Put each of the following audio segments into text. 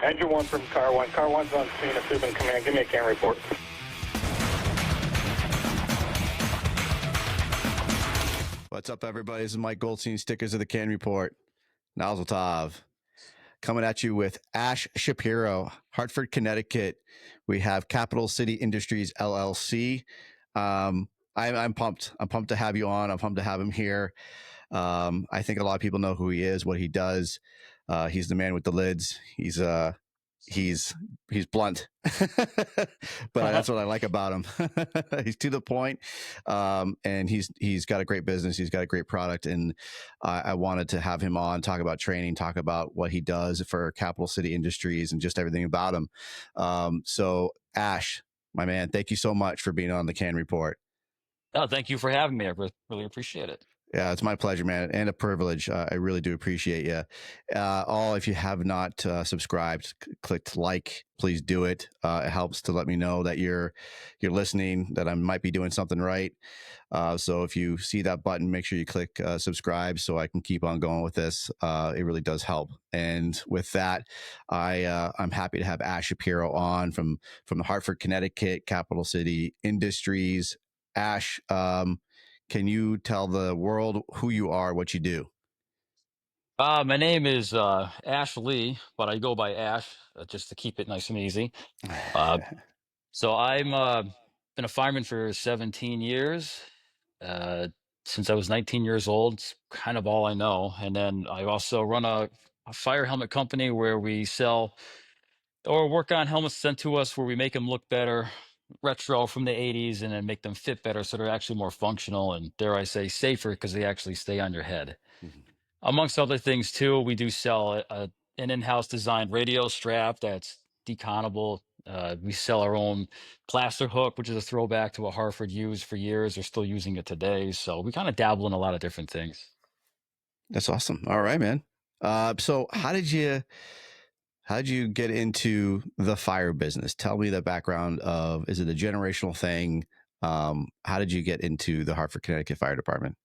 Engine 1 from car 1. Car 1's on scene at Subin Command. Give me a C.A.N report. What's up, everybody? This is Mike Goldstein, Stickers of the C.A.N Report. Nozzle Tov. Coming at you with Ash Shapiro, Hartford, Connecticut. We have Capital City Industries, LLC. I'm pumped. I'm pumped to have you on. I'm pumped to have him here. I think a lot of people know who he is, what he does. He's the man with the lids. He's blunt, but that's what I like about him. He's to the point, and he's got a great business. He's got a great product, and I wanted to have him on, talk about training, talk about what he does for Capital City Industries, and just everything about him. So, Ash, my man, thank you so much for being on the C.A.N Report. Oh, thank you for having me. I really appreciate it. Yeah, it's my pleasure, man, and a privilege. I really do appreciate you. If you have not subscribed, clicked like, please do it. It helps to let me know that you're listening, that I might be doing something right. So if you see that button, make sure you click subscribe so I can keep on going with this. It really does help. And with that, I'm happy to have Ash Shapiro on from the Hartford, Connecticut, Capital City Industries. Ash, can you tell the world who you are, what you do? My name is Ash Lee, but I go by Ash just to keep it nice and easy. Uh, so I'm been a fireman for 17 years. Uh, since I was 19 years old, it's kind of all I know. And then I also run a fire helmet company where we sell or work on helmets sent to us where we make them look better, retro from the 80s, and then make them fit better so they're actually more functional and, dare I say, safer because they actually stay on your head. Amongst other things, too, we do sell an in-house designed radio strap that's deconnable. We sell our own plaster hook, which is a throwback to what Hartford used for years. They're still using it today. So we kind of dabble in a lot of different things. That's awesome. All right, man. So how did you get into the fire business? Tell me the background of, is it a generational thing? How did you get into the Hartford, Connecticut Fire Department?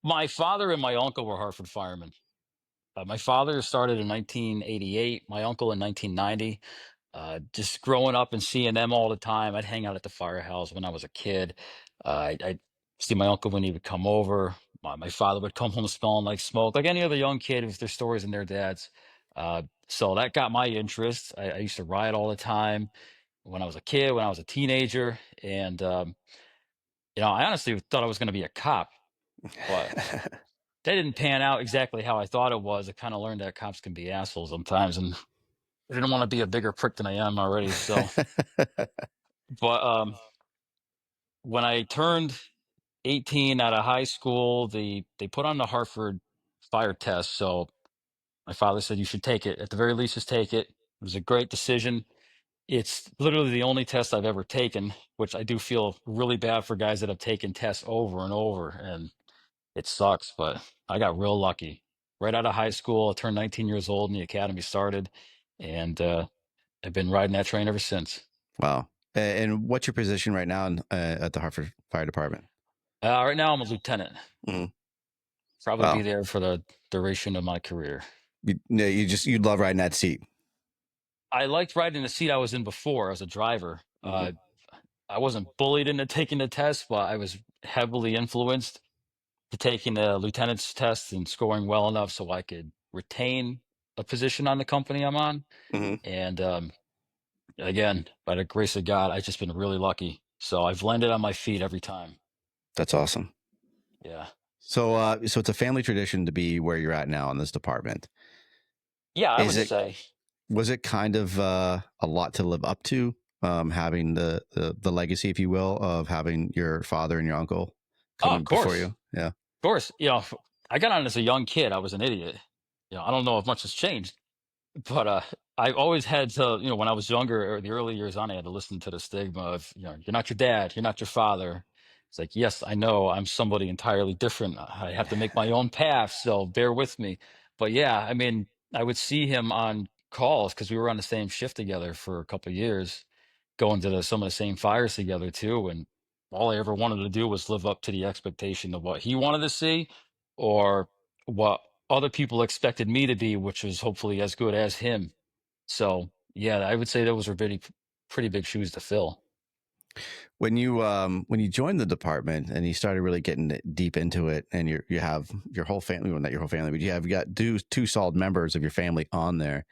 My father and my uncle were Hartford firemen. My father started in 1988, my uncle in 1990. Just growing up and seeing them all the time, I'd hang out at the firehouse when I was a kid. I'd see my uncle when he would come over. My father would come home smelling like smoke, like any other young kid with their stories and their dads. So that got my interest. I used to ride all the time when I was a kid, when I was a teenager. And, I honestly thought I was going to be a cop, but that didn't pan out exactly how I thought it was. I kind of learned that cops can be assholes sometimes, and I didn't want to be a bigger prick than I am already. So, but when I turned 18 out of high school, they put on the Hartford fire test. So my father said, you should take it. At the very least, just take it. It was a great decision. It's literally the only test I've ever taken, which I do feel really bad for guys that have taken tests over and over. And it sucks, but I got real lucky. Right out of high school, I turned 19 years old and the academy started. And I've been riding that train ever since. Wow. And what's your position right now at the Hartford Fire Department? Right now, I'm a lieutenant. Mm. Probably Wow. be there for the duration of my career. You'd love riding that seat. I liked riding the seat I was in before as a driver. Mm-hmm. I wasn't bullied into taking the test, but I was heavily influenced to taking the lieutenant's test and scoring well enough so I could retain a position on the company I'm on. Mm-hmm. And again, by the grace of God, I've just been really lucky. So I've landed on my feet every time. That's awesome. Yeah. So it's a family tradition to be where you're at now in this department. Yeah, I would say. Was it kind of a lot to live up to, having the legacy, if you will, of having your father and your uncle coming before you? Yeah. Of course. I got on as a young kid. I was an idiot. I don't know if much has changed, but I always had to, when I was younger or the early years on, I had to listen to the stigma of, you're not your dad, you're not your father. It's like, yes, I know I'm somebody entirely different. I have to make my own path, so bear with me. But yeah, I mean, I would see him on calls because we were on the same shift together for a couple of years, going to some of the same fires together too. And all I ever wanted to do was live up to the expectation of what he wanted to see or what other people expected me to be, which was hopefully as good as him. So yeah, I would say those were pretty big shoes to fill. When you joined the department and you started really getting deep into it, and you have your whole family, well, not your whole family, but you got two solid members of your family on there.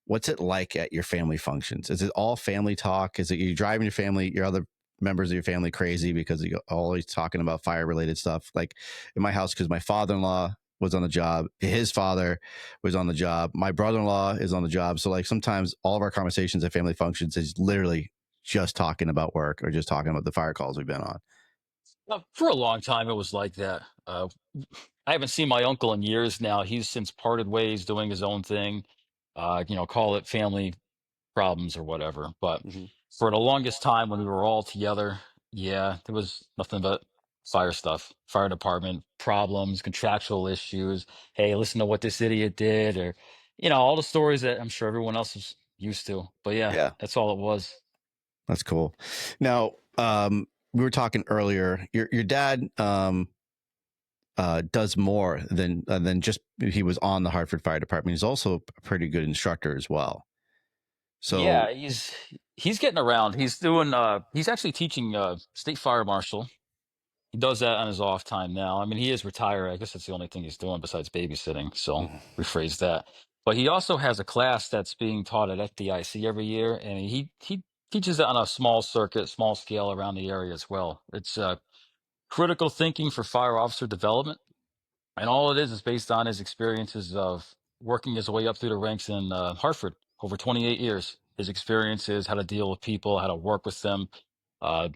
What's it like at your family functions? Is it all family talk? Is it you driving your other members of your family crazy because you're always talking about fire related stuff? Like in my house, because my father-in-law was on the job, his father was on the job, my brother-in-law is on the job. So like sometimes all of our conversations at family functions is literally just talking about work or just talking about the fire calls we've been on. For a long time, it was like that. I haven't seen my uncle in years now. He's since parted ways, doing his own thing. Call it family problems or whatever. But Mhm. for the longest time, when we were all together, yeah, there was nothing but fire stuff, fire department problems, contractual issues. Hey, listen to what this idiot did, or all the stories that I'm sure everyone else is used to. But yeah, Yeah, that's all it was. that's cool. Now, we were talking earlier. Your dad does more than just he was on the Hartford Fire Department. He's also a pretty good instructor as well. So, Yeah, he's getting around. He's actually teaching state fire marshal. He does that on his off time now. I mean, he is retired. I guess that's the only thing he's doing besides babysitting. So mhm. rephrase that. But he also has a class that's being taught at FDIC every year, and he teaches it on a small circuit, small scale around the area as well. It's critical thinking for fire officer development, and all it is based on his experiences of working his way up through the ranks in Hartford over 28 years. His experiences, how to deal with people, how to work with them, uh,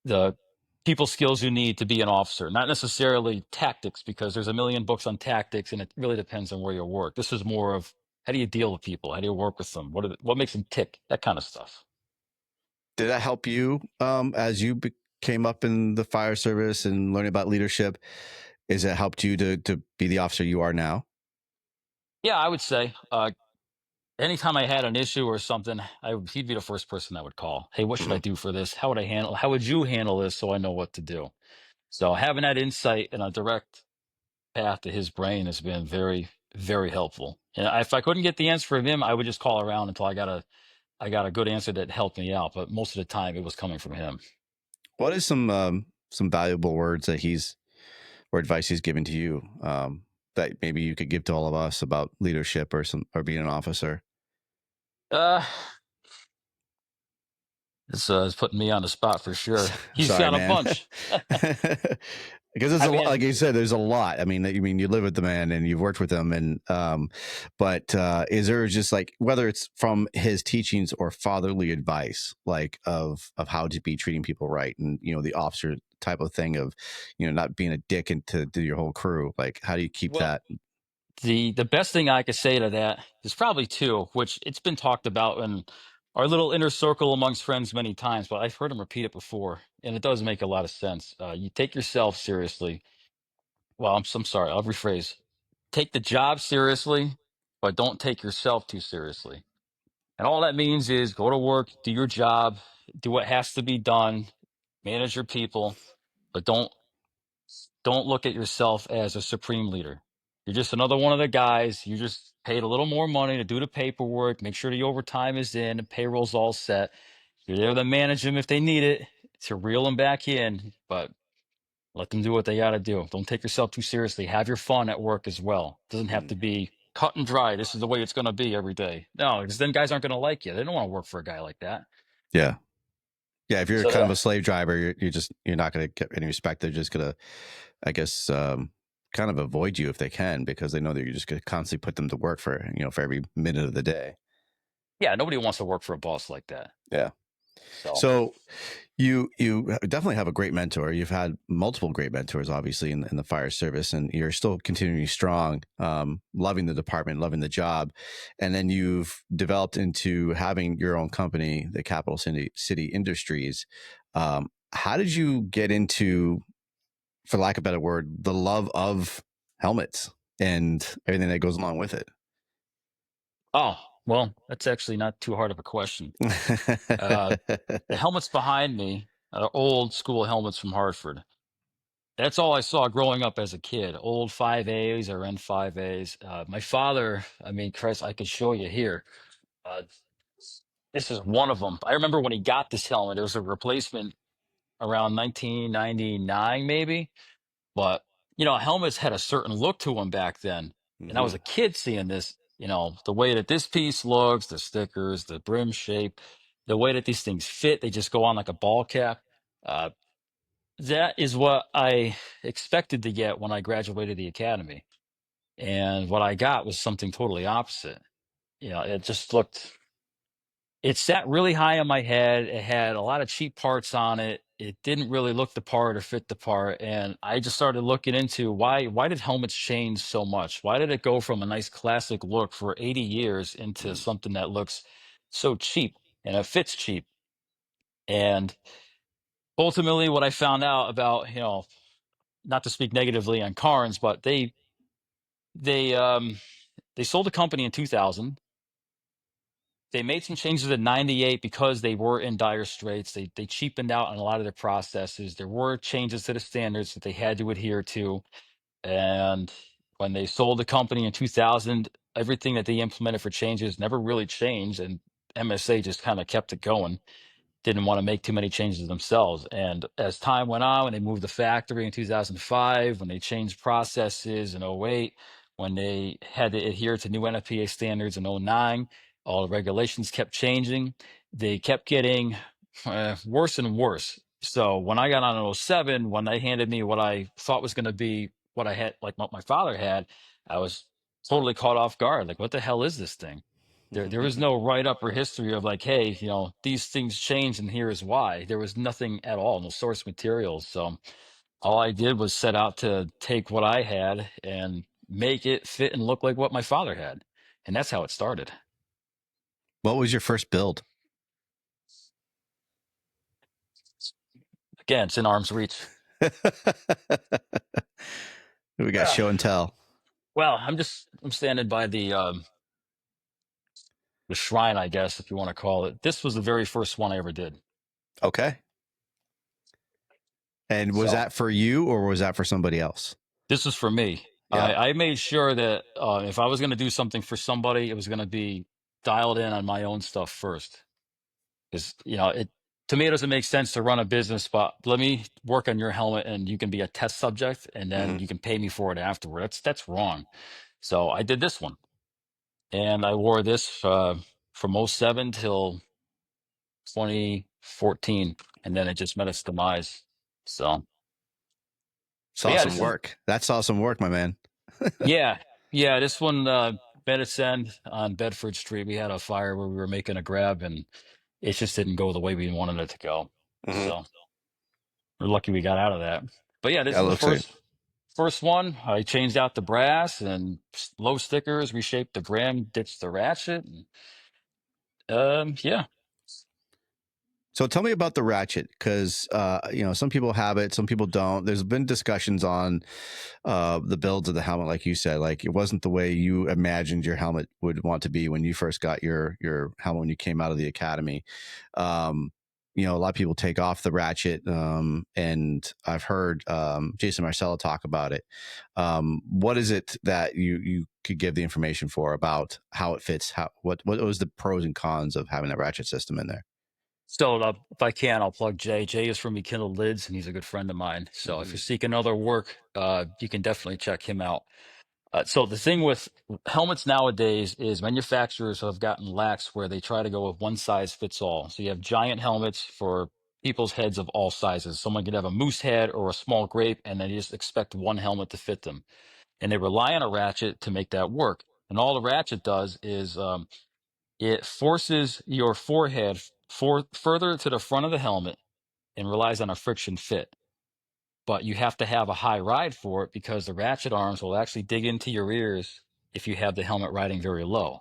the people skills you need to be an officer, not necessarily tactics, because there's a million books on tactics, and it really depends on where you work. This is more of how do you deal with people, how do you work with them, what makes them tick, that kind of stuff. Did that help you as you came up in the fire service and learning about leadership? Is it helped you to be the officer you are now? Yeah, I would say anytime I had an issue or something, he'd be the first person I would call. Hey, what should I Mhm. do for this? How would you handle this so I know what to do? So having that insight and a direct path to his brain has been very, very helpful. And if I couldn't get the answer from him, I would just call around until I got a good answer that helped me out. But most of the time, it was coming from him. What is some valuable words that he's or advice he's given to you that maybe you could give to all of us about leadership or being an officer? Uh, it's putting me on the spot for sure. He's Sorry, got a man. bunch. Because it's I a lot, like mean, you said, there's a lot. I mean, you live with the man and you've worked with him, and but is there just like whether it's from his teachings or fatherly advice, like of how to be treating people right, and the officer type of thing of not being a dick into to your whole crew, like how do you keep well, that? the best thing I could say to that is probably two, which it's been talked about in our little inner circle amongst friends many times, but I've heard him repeat it before, and it does make a lot of sense. You take yourself seriously. Well, I'm sorry. I'll rephrase. Take the job seriously, but don't take yourself too seriously. And all that means is go to work, do your job, do what has to be done, manage your people, but don't look at yourself as a supreme leader. You're just another one of the guys. You just paid a little more money to do the paperwork, make sure the overtime is in, the payroll's all set. You're there to manage them if they need it, to reel them back in, but let them do what they got to do. Don't take yourself too seriously. Have your fun at work as well. It doesn't have Mm, to be cut and dry. This is the way it's going to be every day. No, because then guys aren't going to like you. They don't want to work for a guy like that. yeah, yeah. If you're So kind of yeah, a slave driver, you're not going to get any respect. They're just gonna, I guess, kind of avoid you if they can because they know that you're just going to constantly put them to work for for every minute of the day. yeah, nobody wants to work for a boss like that. Yeah. So So you definitely have a great mentor. You've had multiple great mentors, obviously, in the fire service, and you're still continuing strong, loving the department, loving the job, and then you've developed into having your own company, the Capital City Industries. How did you get into, for lack of a better word, the love of helmets and everything that goes along with it? oh well, that's actually not too hard of a question. Uh, the helmets behind me are old school helmets from Hartford. That's all I saw growing up as a kid. Old 5As or N5As. My father, I mean, Chris, I could show you here. Uh, this is one of them. I remember when he got this helmet, it was a replacement around 1999, maybe. But, helmets had a certain look to them back then. And I was Hmm. a kid seeing this, the way that this piece looks, the stickers, the brim shape, the way that these things fit, they just go on like a ball cap. Uh, that is what I expected to get when I graduated the academy. And what I got was something totally opposite. It just looked, it sat really high on my head. It had a lot of cheap parts on it. It didn't really look the part or fit the part. And I just started looking into why did helmets change so much? Why did it go from a nice classic look for 80 years into something that looks so cheap and it fits cheap? And ultimately what I found out about, not to speak negatively on Carnes, but they um they sold the company in 2000. They made some changes in 98 because they were in dire straits. They cheapened out on a lot of their processes. There were changes to the standards that they had to adhere to. And when they sold the company in 2000, everything that they implemented for changes never really changed. And MSA just kind of kept it going, didn't want to make too many changes themselves. And as time went on, when they moved the factory in 2005, when they changed processes in '08, when they had to adhere to new NFPA standards in '09, all the regulations kept changing. They kept getting worse and worse. So when I got on in '07, when they handed me what I thought was going to be what I had, like what my father had, I was totally caught off guard. Like, what the hell is this thing? There was no write up or history of like, hey, these things changed and here is why. There was nothing at all, no source materials. So all I did was set out to take what I had and make it fit and look like what my father had. And that's how it started. What was your first build? Again, it's in arm's reach. We got Ah. show and tell. Well, I'm standing by the shrine, I guess, if you want to call it. This was the very first one I ever did. Okay. And was So that for you or was that for somebody else? this is for me. Yeah. I made sure that if I was going to do something for somebody, it was going to be dialed in on my own stuff first. Because, it to me, it doesn't make sense to run a business, but let me work on your helmet and you can be a test subject and Hmm. then you can pay me for it afterward. That's wrong. So I did this one and I wore this from '07 till 2014. And then it just met its demise. So, but Saw yeah, some this is, work. That saw some work, my man. yeah, yeah, this one, met its end on Bedford Street. We had a fire where we were making a grab and it just didn't go the way we wanted it to go. Hmm. So we're lucky we got out of that. But yeah, this That is the looks like. first one. I changed out the brass and low stickers, reshaped the brim, ditched the ratchet. And, yeah. So tell me about the ratchet, because some people have it, some people don't. There's been discussions on the builds of the helmet, like you said, like it wasn't the way you imagined your helmet would want to be when you first got your helmet when you came out of the academy. Um, a lot of people take off the ratchet, and I've heard Jason Marcello talk about it. What is it that you could give the information for about how it fits? What was the pros and cons of having that ratchet system in there? So if I can, I'll plug Jay. Jay is from Rekindled Lids, and he's a good friend of mine. So if Hmm. you're seeking other work, you can definitely check him out. So the thing with helmets nowadays is manufacturers have gotten lax where they try to go with one size fits all. So you have giant helmets for people's heads of all sizes. Someone could have a moose head or a small grape, and they just expect one helmet to fit them. And they rely on a ratchet to make that work. And all the ratchet does is it forces your forehead further to the front of the helmet and relies on a friction fit. But you have to have a high ride for it because the ratchet arms will actually dig into your ears if you have the helmet riding very low.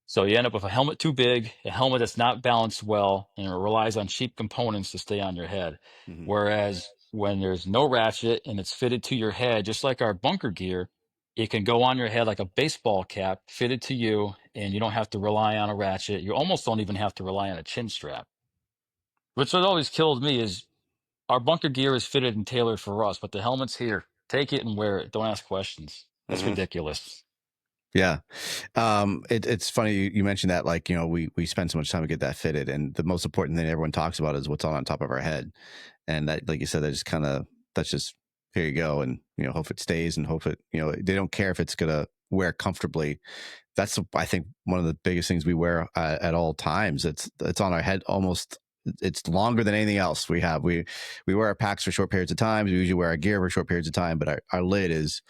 So you end up with a helmet too big, a helmet that's not balanced well, and it relies on cheap components to stay on your head. Hmm. Whereas when there's no ratchet and it's fitted to your head, just like our bunker gear, it can go on your head like a baseball cap, fitted to you, and you don't have to rely on a ratchet. You almost don't even have to rely on a chin strap. Which has always killed me is our bunker gear is fitted and tailored for us, but the helmet's here. Take it and wear it. Don't ask questions. That's Hmm. ridiculous. Yeah. It's funny you mentioned that, like, we spend so much time to get that fitted, and the most important thing everyone talks about is what's on top of our head. And that, like you said, that's just, here you go. And, hope it stays, and hope it, they don't care if it's going to wear comfortably. That's, I think, one of the biggest things we wear at all times. It's on our head almost. It's longer than anything else we have. We wear our packs for short periods of time. We usually wear our gear for short periods of time, but our lid is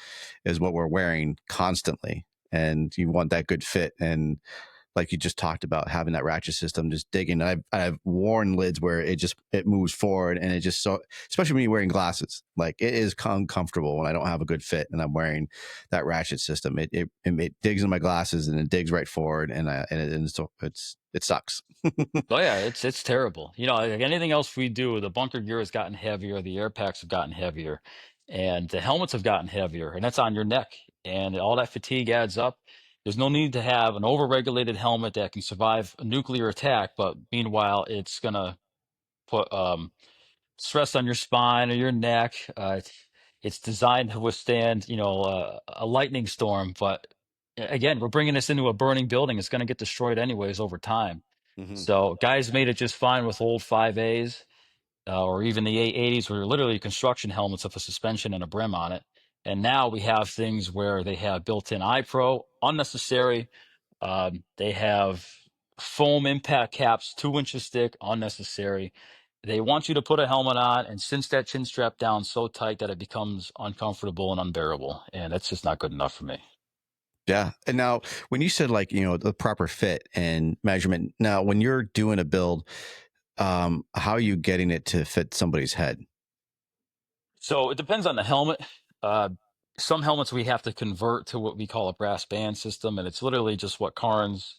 what we're wearing constantly. And you want that good fit. And like you just talked about, having that ratchet system, just digging. I've worn lids where it moves forward, and it just, so, especially when you're wearing glasses, like, it is uncomfortable when I don't have a good fit and I'm wearing that ratchet system. It digs in my glasses, and it digs right forward, it sucks. Oh yeah, it's terrible. Like anything else we do, the bunker gear has gotten heavier, the air packs have gotten heavier, and the helmets have gotten heavier, and that's on your neck. And all that fatigue adds up. There's no need to have an overregulated helmet that can survive a nuclear attack, but meanwhile, it's gonna put stress on your spine or your neck. It's designed to withstand, a lightning storm, but again, we're bringing this into a burning building. It's going to get destroyed anyways over time. Hmm. So guys made it just fine with old 5As, or even the 880s, were literally construction helmets with a suspension and a brim on it. And now we have things where they have built-in iPro, unnecessary. They have foam impact caps, 2 inches thick, unnecessary. They want you to put a helmet on and cinch that chin strap down so tight that it becomes uncomfortable and unbearable. And that's just not good enough for me. Yeah. And now, when you said, like, the proper fit and measurement, now when you're doing a build, how are you getting it to fit somebody's head? So it depends on the helmet. Uh, some helmets we have to convert to what we call a brass band system, and it's literally just what Carnes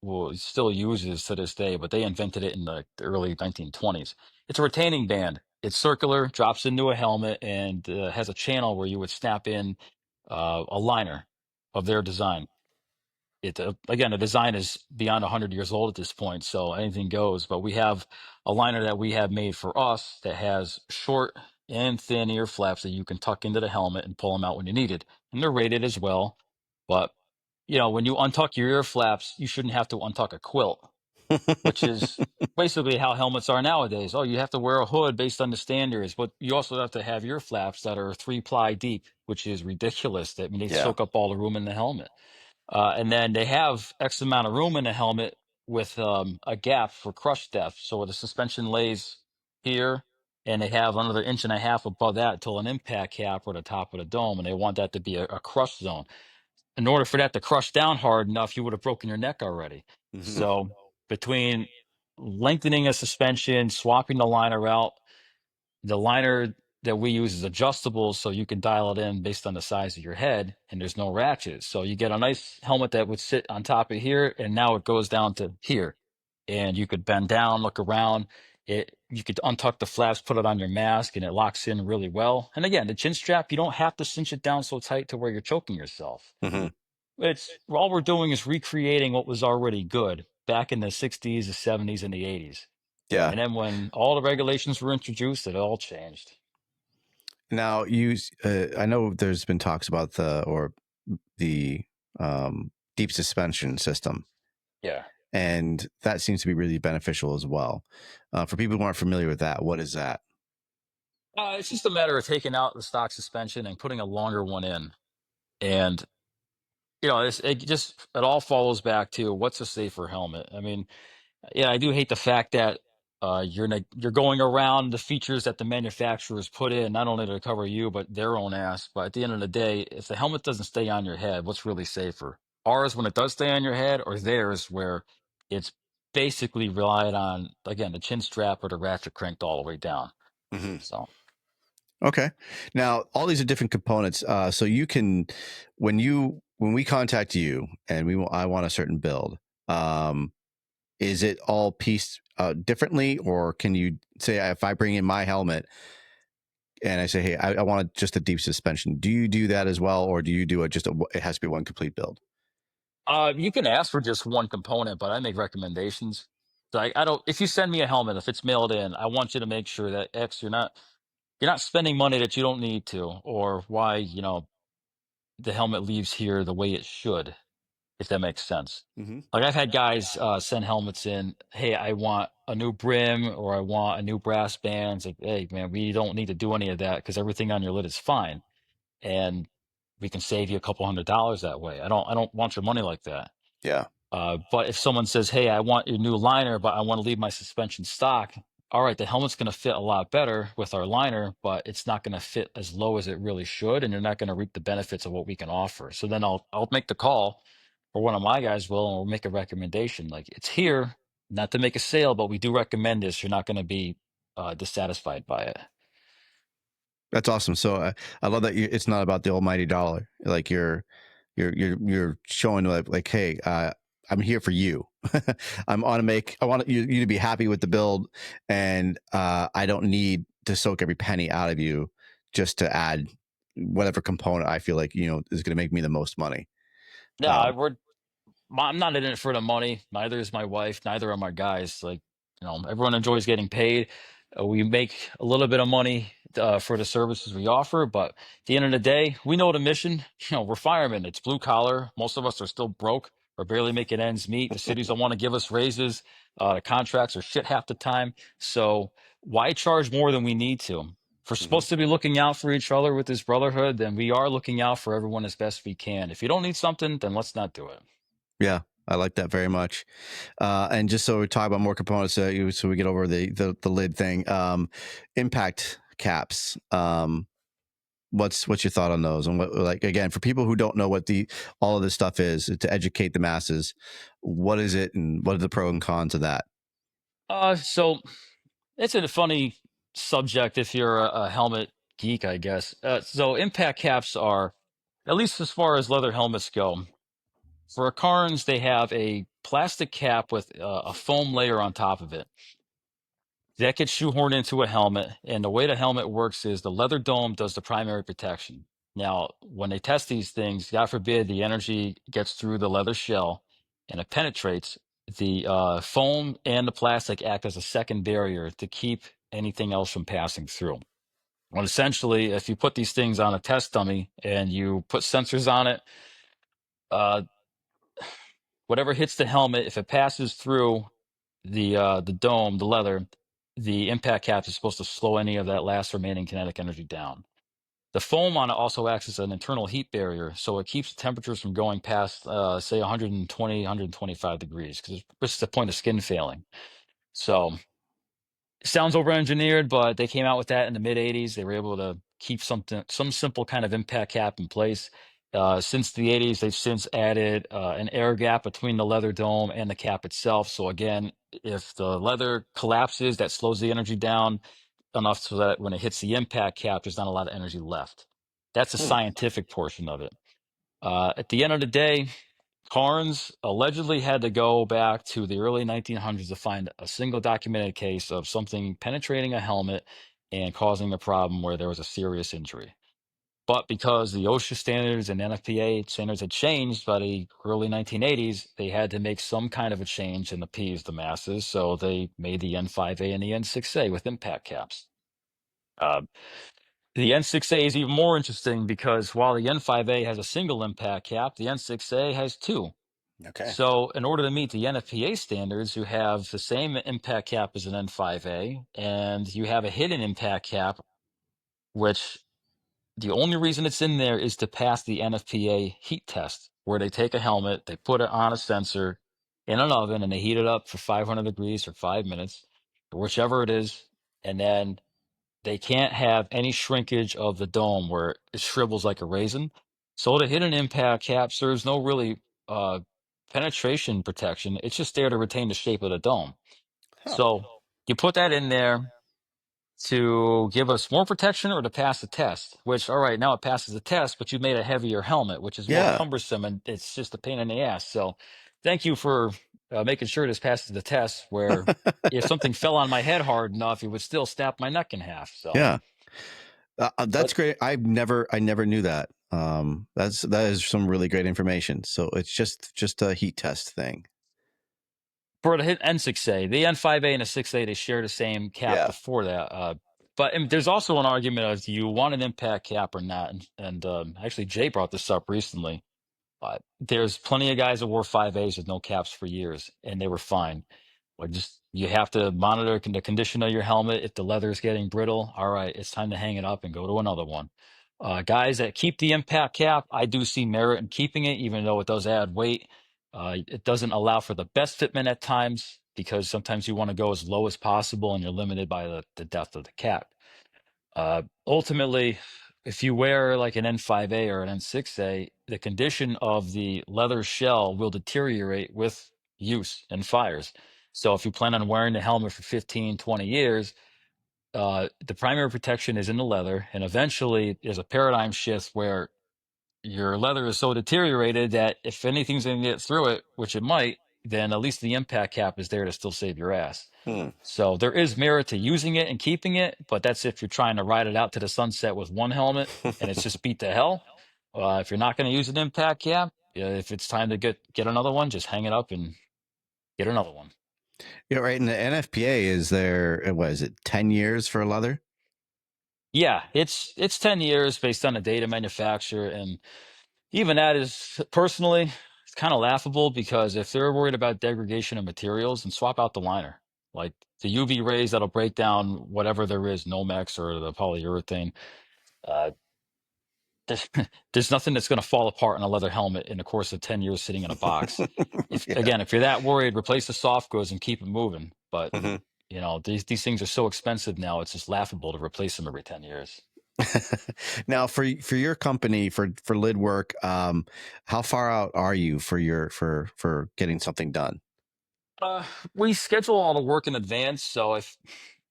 will still uses to this day, but they invented it in the early 1920s. It's a retaining band. It's circular, drops into a helmet, and has a channel where you would snap in a liner of their design. Again, the design is beyond 100 years old at this point, so anything goes. But we have a liner that we have made for us that has short and thin ear flaps that you can tuck into the helmet and pull them out when you need it, and they're rated as well. But when you untuck your ear flaps, you shouldn't have to untuck a quilt, which is basically how helmets are nowadays. Oh, you have to wear a hood based on the standards, but you also have to have ear flaps that are 3 ply deep, which is ridiculous. I mean, they Yeah. soak up all the room in the helmet. And then they have X amount of room in the helmet with a gap for crush depth. So the suspension lays here, and they have another inch and a half above that till an impact cap or the top of the dome, and they want that to be a crush zone. In order for that to crush down hard enough, you would have broken your neck already. Hmm. So between lengthening a suspension, swapping the liner out, the liner that we use is adjustable, so you can dial it in based on the size of your head, and there's no ratchets. So you get a nice helmet that would sit on top of here, and now it goes down to here. And you could bend down, look around. You could untuck the flaps, put it on your mask, and it locks in really well. And again, the chin strap, you don't have to cinch it down so tight to where you're choking yourself. Hmm. It's all we're doing is recreating what was already good back in the 60s, the 70s, and the 80s. Yeah. And then when all the regulations were introduced, it all changed. Now, I know there's been talks about the deep suspension system, Yeah. and that seems to be really beneficial as well. For people who aren't familiar with that, what is that? It's just a matter of taking out the stock suspension and putting a longer one in. And, it all follows back to what's a safer helmet. I mean, yeah, I do hate the fact that you're going around the features that the manufacturers put in, not only to cover you, but their own ass. But at the end of the day, if the helmet doesn't stay on your head, what's really safer? Ours when it does stay on your head, or theirs where it's basically relied on, again, the chin strap or the ratchet cranked all the way down. Hmm. So. Okay. Now, all these are different components. So you can, when we contact you and I want a certain build, um, is it all pieced differently, or can you say, if I bring in my helmet and I say, hey, I want just a deep suspension, do you do that as well, or do you do it has to be one complete build? You can ask for just one component, but I make recommendations. So I don't. If you send me a helmet, if it's mailed in, I want you to make sure that you're not spending money that you don't need to, or why the helmet leaves here the way it should. if that makes sense. Hmm. Like I've had guys send helmets in, hey, I want a new brim or I want a new brass band. It's like, hey, man, we don't need to do any of that because everything on your lid is fine, and we can save you a couple $100 that way. I don't want your money like that. Yeah. But if someone says, "Hey, I want your new liner, but I want to leave my suspension stock," all right, the helmet's going to fit a lot better with our liner, but it's not going to fit as low as it really should, and you're not going to reap the benefits of what we can offer. So then I'll make the call, or one of my guys will, and we'll make a recommendation. Like it's here, not to make a sale, but we do recommend this. You're not going to be dissatisfied by it. That's awesome. So I love that it's not about the almighty dollar. Like you're showing like hey, I'm here for you. I want you to be happy with the build, and I don't need to soak every penny out of you just to add whatever component I feel like is going to make me the most money. Yeah, Um, I'm not in it for the money. Neither is my wife. Neither are my guys. Like, everyone enjoys getting paid. We make a little bit of money for the services we offer, but at the end of the day, we know the mission. We're firemen. It's blue collar. Most of us are still broke or barely making ends meet. The cities don't want to give us raises. The contracts are shit half the time. So why charge more than we need to? If we're mhm. supposed to be looking out for each other with this brotherhood, then we are looking out for everyone as best we can. If you don't need something, then let's not do it. Yeah, I like that very much. And just so we talk about more components, so we get over the lid thing. Impact caps. What's your thought on those? And what, like, again, for people who don't know what all of this stuff is, to educate the masses, what is it, and what are the pros and cons of that? So it's a funny subject if you're a helmet geek, I guess. So impact caps are, at least as far as leather helmets go, for Carnes, they have a plastic cap with a foam layer on top of it. That gets shoehorned into a helmet, and the way the helmet works is the leather dome does the primary protection. Now, when they test these things, God forbid the energy gets through the leather shell and it penetrates, the foam and the plastic act as a second barrier to keep anything else from passing through. Well, essentially, if you put these things on a test dummy and you put sensors on it, uh, whatever hits the helmet, if it passes through the dome, the leather, the impact cap is supposed to slow any of that last remaining kinetic energy down. The foam on it also acts as an internal heat barrier, so it keeps temperatures from going past, say, 120, 125 degrees, because it's the point of skin failing. So sounds over-engineered, but they came out with that in the mid '80s. They were able to keep some simple kind of impact cap in place. Since the '80s, they've since added an air gap between the leather dome and the cap itself. So again, if the leather collapses, that slows the energy down enough so that when it hits the impact cap, there's not a lot of energy left. That's the Hmm. scientific portion of it. At the end of the day, Carnes allegedly had to go back to the early 1900s to find a single documented case of something penetrating a helmet and causing a problem where there was a serious injury. But because the OSHA standards and NFPA standards had changed by the early 1980s, they had to make some kind of a change and appease the masses. So they made the N5A and the N6A with impact caps. Uh, the N6A is even more interesting because while the N5A has a single impact cap, the N6A has two. Okay. So, in order to meet the NFPA standards, you have the same impact cap as an N5A, and you have a hidden impact cap, which the only reason it's in there is to pass the NFPA heat test, where they take a helmet, they put it on a sensor in an oven, and they heat it up for 500 degrees for 5 minutes, or whichever it is, and then they can't have any shrinkage of the dome where it shrivels like a raisin. So the hidden impact cap serves no really uh, penetration protection. It's just there to retain the shape of the dome. Huh. So you put that in there to give us more protection or to pass the test, which, all right, now it passes the test, but you made a heavier helmet, which is more Yeah. cumbersome and it's just a pain in the ass. So thank you for making sure this passes the test where if something fell on my head hard enough, it would still snap my neck in half. So. Yeah. That's But great. I never knew that. That is some really great information. So it's just a heat test thing. for the hit N6A, the N5A and the 6A, they share the same cap Yeah. before that. But there's also an argument of do you want an impact cap or not? And actually, Jay brought this up recently. There's plenty of guys that wore 5As with no caps for years, and they were fine. Like, just you have to monitor the condition of your helmet. If the leather is getting brittle, all right, it's time to hang it up and go to another one. Guys that keep the impact cap, I do see merit in keeping it, even though it does add weight. It doesn't allow for the best fitment at times because sometimes you want to go as low as possible and you're limited by the depth of the cap. Ultimately, if you wear like an N5A or an N6A, the condition of the leather shell will deteriorate with use and fires. So if you plan on wearing the helmet for 15, 20 years, the primary protection is in the leather. And eventually there's a paradigm shift where your leather is so deteriorated that if anything's going to get through it, which it might, then at least the impact cap is there to still save your ass. Hmm. So there is merit to using it and keeping it, but that's if you're trying to ride it out to the sunset with one helmet and it's just beat to hell. If you're not going to use an impact cap, if it's time to get another one, just hang it up and get another one. Yeah, right. And the NFPA is there. What is it? 10 years for leather? Yeah, it's 10 years based on the data manufacturer, and even that is personally, it's kind of laughable because if they're worried about degradation of materials, then swap out the liner. Like the UV rays that'll break down whatever there is, Nomex or the polyurethane. Uh, there's, there's nothing that's going to fall apart in a leather helmet in the course of 10 years sitting in a box. If Yeah. again, if you're that worried, replace the soft goods and keep it moving. But Mhm. these things are so expensive now; it's just laughable to replace them every 10 years. Now, for your company for lid work, how far out are you for your for getting something done? Uh, we schedule all the work in advance, so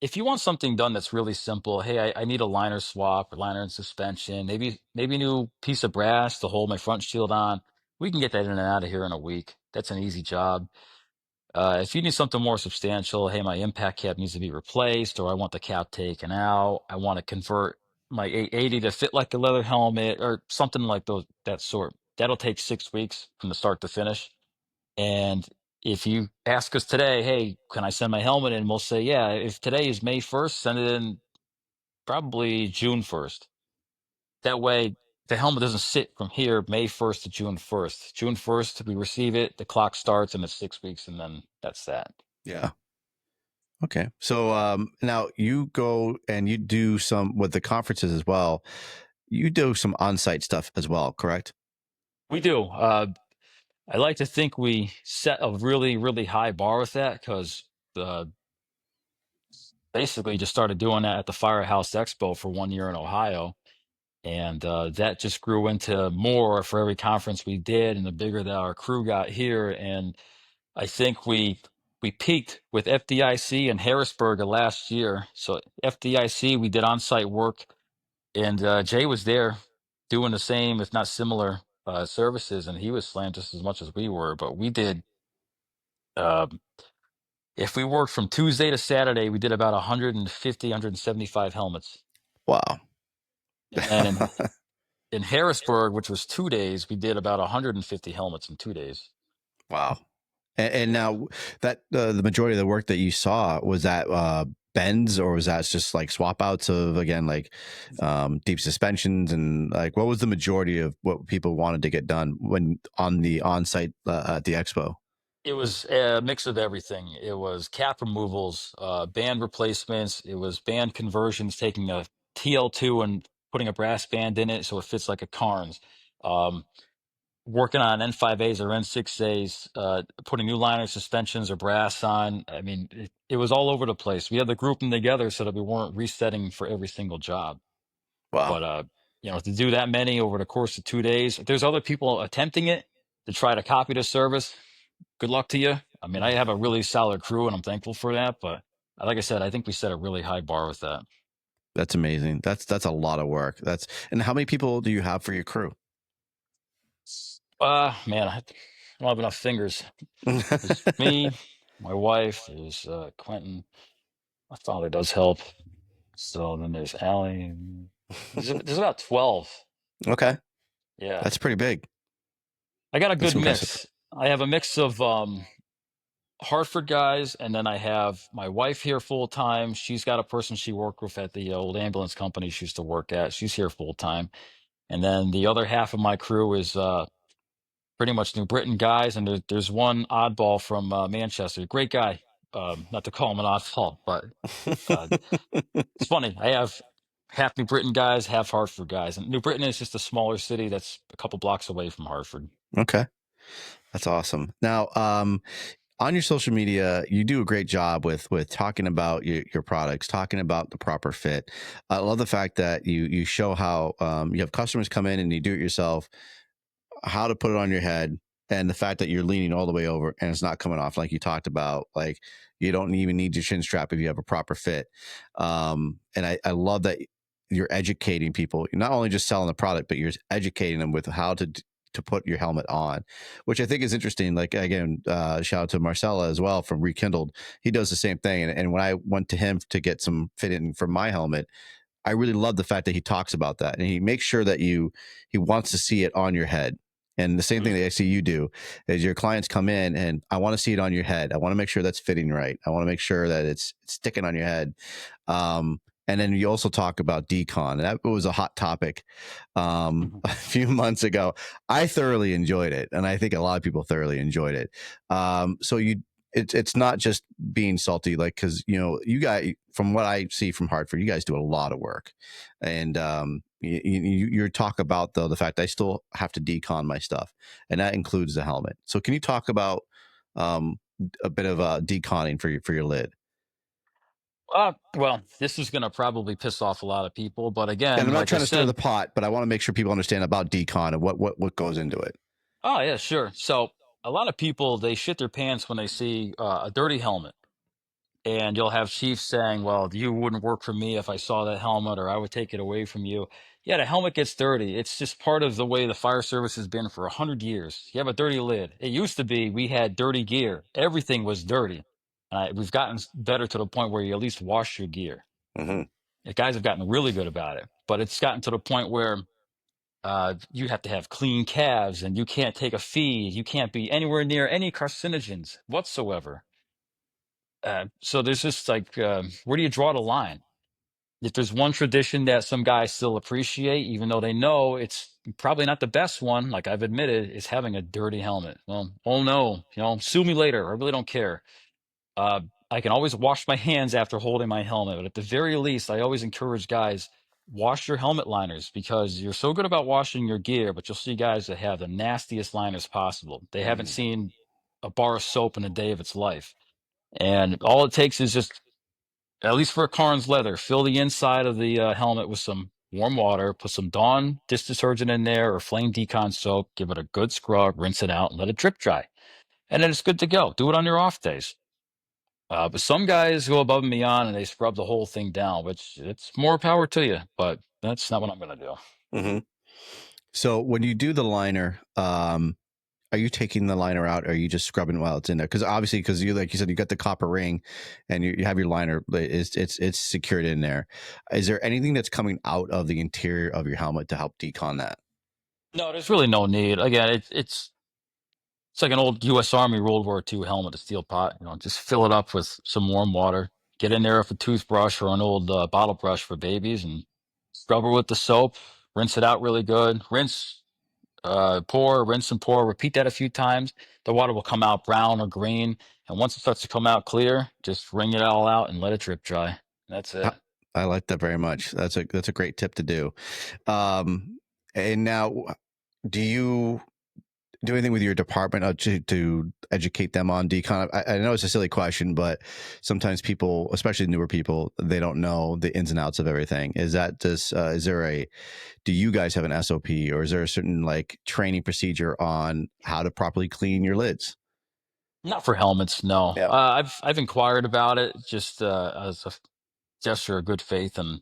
if you want something done that's really simple, hey, I need a liner swap, or liner and suspension, maybe a new piece of brass to hold my front shield on. We can get that in and out of here in a week. That's an easy job. If you need something more substantial, hey, my impact cap needs to be replaced, or I want the cap taken out. I want to convert my 880 to fit like a leather helmet, or something like that sort. That'll take 6 weeks from the start to finish. And if you ask us today, hey, can I send my helmet in? We'll say, yeah, if today is May 1st, send it in probably June 1st. That way, the helmet doesn't sit from here May 1st to June 1st. June 1st, we receive it, the clock starts, and it's 6 weeks, and then that's that. Yeah. Okay. So now you go and you do some with the conferences as well. You do some on-site stuff as well, correct? We do. I like to think we set a really, really high bar with that because uh, basically just started doing that at the Firehouse Expo for 1 year in Ohio. And that just grew into more for every conference we did, and the bigger that our crew got here. And I think we peaked with FDIC in Harrisburg last year. So FDIC, we did on-site work, and Jay was there doing the same, if not similar, services, and he was slammed just as much as we were. But we did. Um, if we worked from Tuesday to Saturday, we did about 150, 175 helmets. Wow. And then in Harrisburg, which was 2 days, we did about 150 helmets in 2 days. Wow. And now that the majority of the work that you saw, was that bends, or was that just like swap outs of, again, like deep suspensions, and like what was the majority of what people wanted to get done when on the on-site at the expo? It was a mix of everything. It was cap removals, band replacements. It was band conversions, taking a TL2 and putting a brass band in it so it fits like a Carnes. Um, Working on N5As or N6As, putting new liner suspensions or brass on. I mean, it was all over the place. We had to group them together so that we weren't resetting for every single job. Wow. But to do that many over the course of 2 days, if there's other people attempting it to try to copy the service, good luck to you. I mean, I have a really solid crew and I'm thankful for that. But like I said, I think we set a really high bar with that. That's amazing. That's a lot of work. And how many people do you have for your crew? Man, I don't have enough fingers. There's me, my wife, there's Quentin. My father does help. So then there's Allie. There's about 12. Okay. Yeah. That's pretty big. I got a That's good impressive. mix. I have a mix of Hartford guys, and then I have my wife here full time. She's got a person she worked with at the old ambulance company she used to work at. She's here full time. And then the other half of my crew is pretty much New Britain guys, and there's one oddball from Manchester. Great guy. Not to call him an oddball, but uh, it's funny. I have half New Britain guys, half Hartford guys, and New Britain is just a smaller city that's a couple blocks away from Hartford. Okay, that's awesome. Now, on your social media, you do a great job with talking about your products, talking about the proper fit. I love the fact that you show how you have customers come in and you do it yourself, how to put it on your head, and the fact that you're leaning all the way over and it's not coming off, like you talked about. Like, you don't even need your chin strap if you have a proper fit. And I love that you're educating people. You're not only just selling the product, but you're educating them with how to put your helmet on, which I think is interesting. Like, again, shout out to Marcella as well from Rekindled. He does the same thing. And when I went to him to get some fitting for my helmet, I really love the fact that he talks about that, and he makes sure that he wants to see it on your head. And the same thing that I see you do is your clients come in and I want to see it on your head. I want to make sure that's fitting right. I want to make sure that it's sticking on your head. And then you also talk about decon. That was a hot topic Mhm. a few months ago. I thoroughly enjoyed it, and I think a lot of people thoroughly enjoyed it. So it's not just being salty, like, because you guys, from what I see from Hartford, you guys do a lot of work, and you talk about the fact I still have to decon my stuff, and that includes the helmet. So can you talk about a bit of deconning for your lid? Well, this is going to probably piss off a lot of people, but And again, I'm not like I trying to stir the said, pot, but I want to make sure people understand about decon and what goes into it. oh yeah, sure. So a lot of people they shit their pants when they see a dirty helmet. And you'll have chiefs saying, "Well, you wouldn't work for me if I saw that helmet, or I would take it away from you." Yeah, the helmet gets dirty. It's just part of the way the fire service has been for 100 years. You have a dirty lid. It used to be we had dirty gear. Everything was dirty. We've gotten better to the point where you at least wash your gear. Mm-hmm. The guys have gotten really good about it, but it's gotten to the point where you have to have clean calves, and you can't take a feed. You can't be anywhere near any carcinogens whatsoever. So there's just like, where do you draw the line? If there's one tradition that some guys still appreciate, even though they know it's probably not the best one, like I've admitted, is having a dirty helmet. Well, oh no, sue me later. I really don't care. Uh, I can always wash my hands after holding my helmet, but at the very least, I always encourage guys, wash your helmet liners, because you're so good about washing your gear, but you'll see guys that have the nastiest liners possible. They haven't Mm-hmm. seen a bar of soap in a day of its life. And all it takes is just, at least for a Carnes leather, fill the inside of the helmet with some warm water, put some Dawn dish detergent in there or Flame Decon soap, give it a good scrub, rinse it out, and let it drip dry. And then it's good to go. Do it on your off days. But some guys go above and beyond and they scrub the whole thing down, which it's more power to you. But that's not what I'm going to do. Mm-hmm. So when you do the liner, are you taking the liner out, or are you just scrubbing while it's in there? Because obviously, because you, like you said, you got the copper ring, and you have your liner. It's secured in there. Is there anything that's coming out of the interior of your helmet to help decon that? No, there's really no need. Again, it's like an old U.S. Army World War II helmet, a steel pot. Just fill it up with some warm water. Get in there with a toothbrush or an old bottle brush for babies, and scrub her with the soap. Rinse it out really good. Rinse, pour, rinse and pour. Repeat that a few times. The water will come out brown or green, and once it starts to come out clear, just wring it all out and let it drip dry. That's I, it. I like that very much. That's a great tip to do. And now, do you do anything with your department to educate them on decon? I know it's a silly question, but sometimes people, especially newer people, they don't know the ins and outs of everything. Is that this? Do you guys have an SOP, or is there a certain like training procedure on how to properly clean your lids? Not for helmets, no. Yeah. I've inquired about it just as a gesture of good faith, and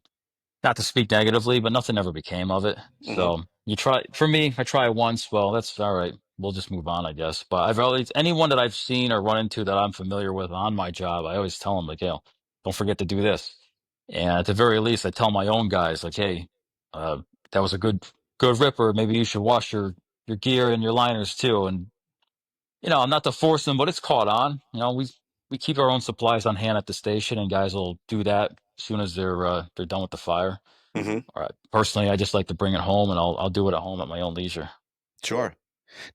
not to speak negatively, but nothing ever became of it. Mm-hmm. So you try, for me, I try it once. Well, that's all right. We'll just move on, I guess. But I've always, anyone that I've seen or run into that I'm familiar with on my job, I always tell them, like, hey, don't forget to do this. And at the very least, I tell my own guys, like, hey, uh, that was a good ripper. Maybe you should wash your gear and your liners too. And not to force them, but it's caught on. We keep our own supplies on hand at the station, and guys will do that as soon as they're done with the fire. Mm-hmm. All right. Personally, I just like to bring it home, and I'll do it at home at my own leisure. Sure.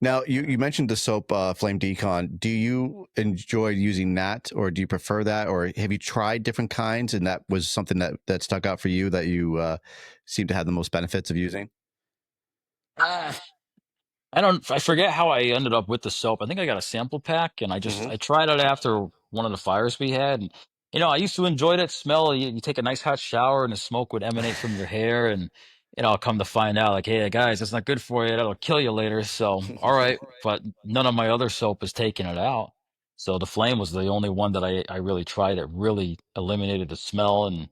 Now, you mentioned the soap Flame Decon. Do you enjoy using that, or do you prefer that, or have you tried different kinds and that was something that stuck out for you that you seem to have the most benefits of using? Ah, I forget how I ended up with the soap. I think I got a sample pack and Hmm. I tried it after one of the fires we had. And, I used to enjoy that smell. You take a nice hot shower and the smoke would emanate from your hair. And, I'll come to find out, like, hey, guys, that's not good for you. That'll kill you later. So, all right. But none of my other soap is taking it out. So the flame was the only one that I really tried that really eliminated the smell and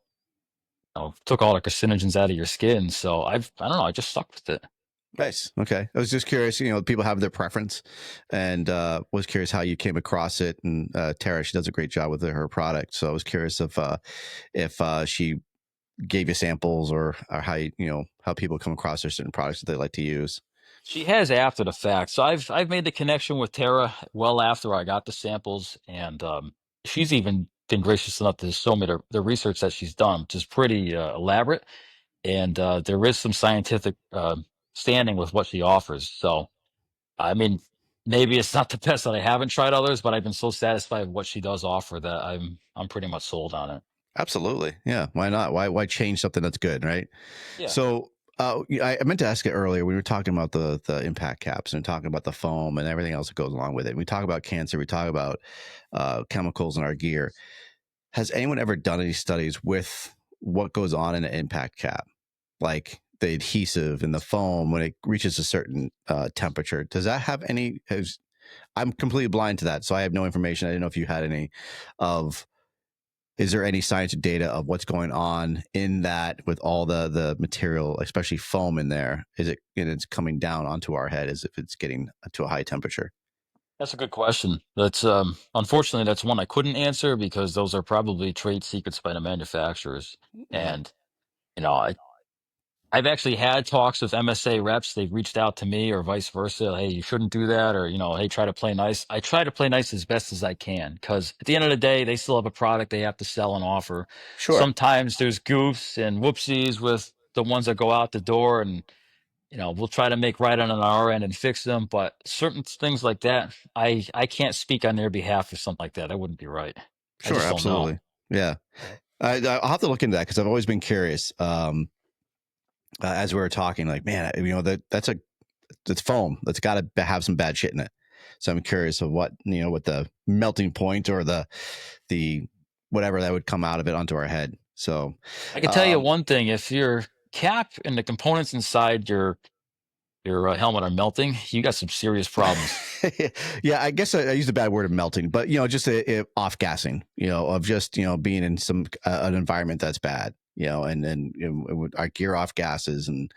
took all the carcinogens out of your skin. So I don't know, I just stuck with it. Nice. Okay. I was just curious, people have their preference, and was curious how you came across it. And Tara, she does a great job with her product. So I was curious if she gave you samples, or how how people come across their certain products that they like to use. She has after the fact. So I've made the connection with Tara well after I got the samples, and she's even been gracious enough to show me the research that she's done, which is pretty elaborate, and there is some scientific standing with what she offers. So I mean, maybe it's not the best that I haven't tried others, but I've been so satisfied with what she does offer that I'm pretty much sold on it. Absolutely. Yeah. Why not? Why change something that's good, right? Yeah. So I meant to ask it earlier. We were talking about the impact caps and talking about the foam and everything else that goes along with it. We talk about cancer. We talk about chemicals in our gear. Has anyone ever done any studies with what goes on in an impact cap, like the adhesive and the foam when it reaches a certain temperature? Does that have any? I'm completely blind to that, so I have no information. I didn't know if you had any of. Is there any scientific data of what's going on in that with all the material, especially foam in there? Is it, it's coming down onto our head as if it's getting to a high temperature? That's a good question. That's unfortunately that's one I couldn't answer because those are probably trade secrets by the manufacturers. Hmm. And you know, I I've actually had talks with MSA reps. They've reached out to me or vice versa. Hey, you shouldn't do that, or hey, try to play nice. I try to play nice as best as I can because at the end of the day, they still have a product they have to sell and offer. Sure. Sometimes there's goofs and whoopsies with the ones that go out the door, and we'll try to make right on our end and fix them. But certain things like that, I can't speak on their behalf or something like that. That wouldn't be right. I Sure. just don't know. Absolutely. Yeah. I'll have to look into that because I've always been curious. As we were talking, like, man, that's foam. That's got to have some bad shit in it. So I'm curious of what the melting point or the whatever that would come out of it onto our head. So, I can tell you um, one thing: if your cap and the components inside your helmet are melting, you got some serious problems. yeah, I guess I used a bad word of melting, but just off gassing, of just being in some an environment that's bad, and our gear off gases, and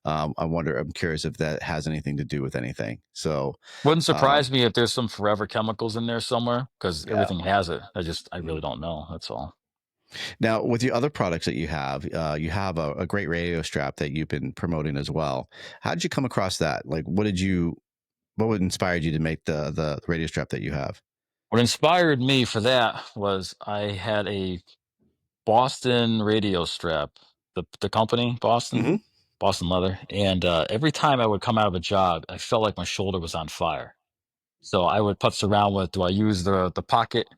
I'm curious if that has anything to do with anything. So, Wouldn't um, surprise me if there's some forever chemicals in there somewhere because yeah. everything has it. I Mhm. really don't know. That's all. Now, with the other products that you have a great radio strap that you've been promoting as well. How did you come across that? Like, what would inspired you to make the radio strap that you have? What inspired me for that was I had a Boston radio strap, the company Boston, Hmm. Boston Leather, and every time I would come out of a job, I felt like my shoulder was on fire. So I would putz around with, do I use the pocket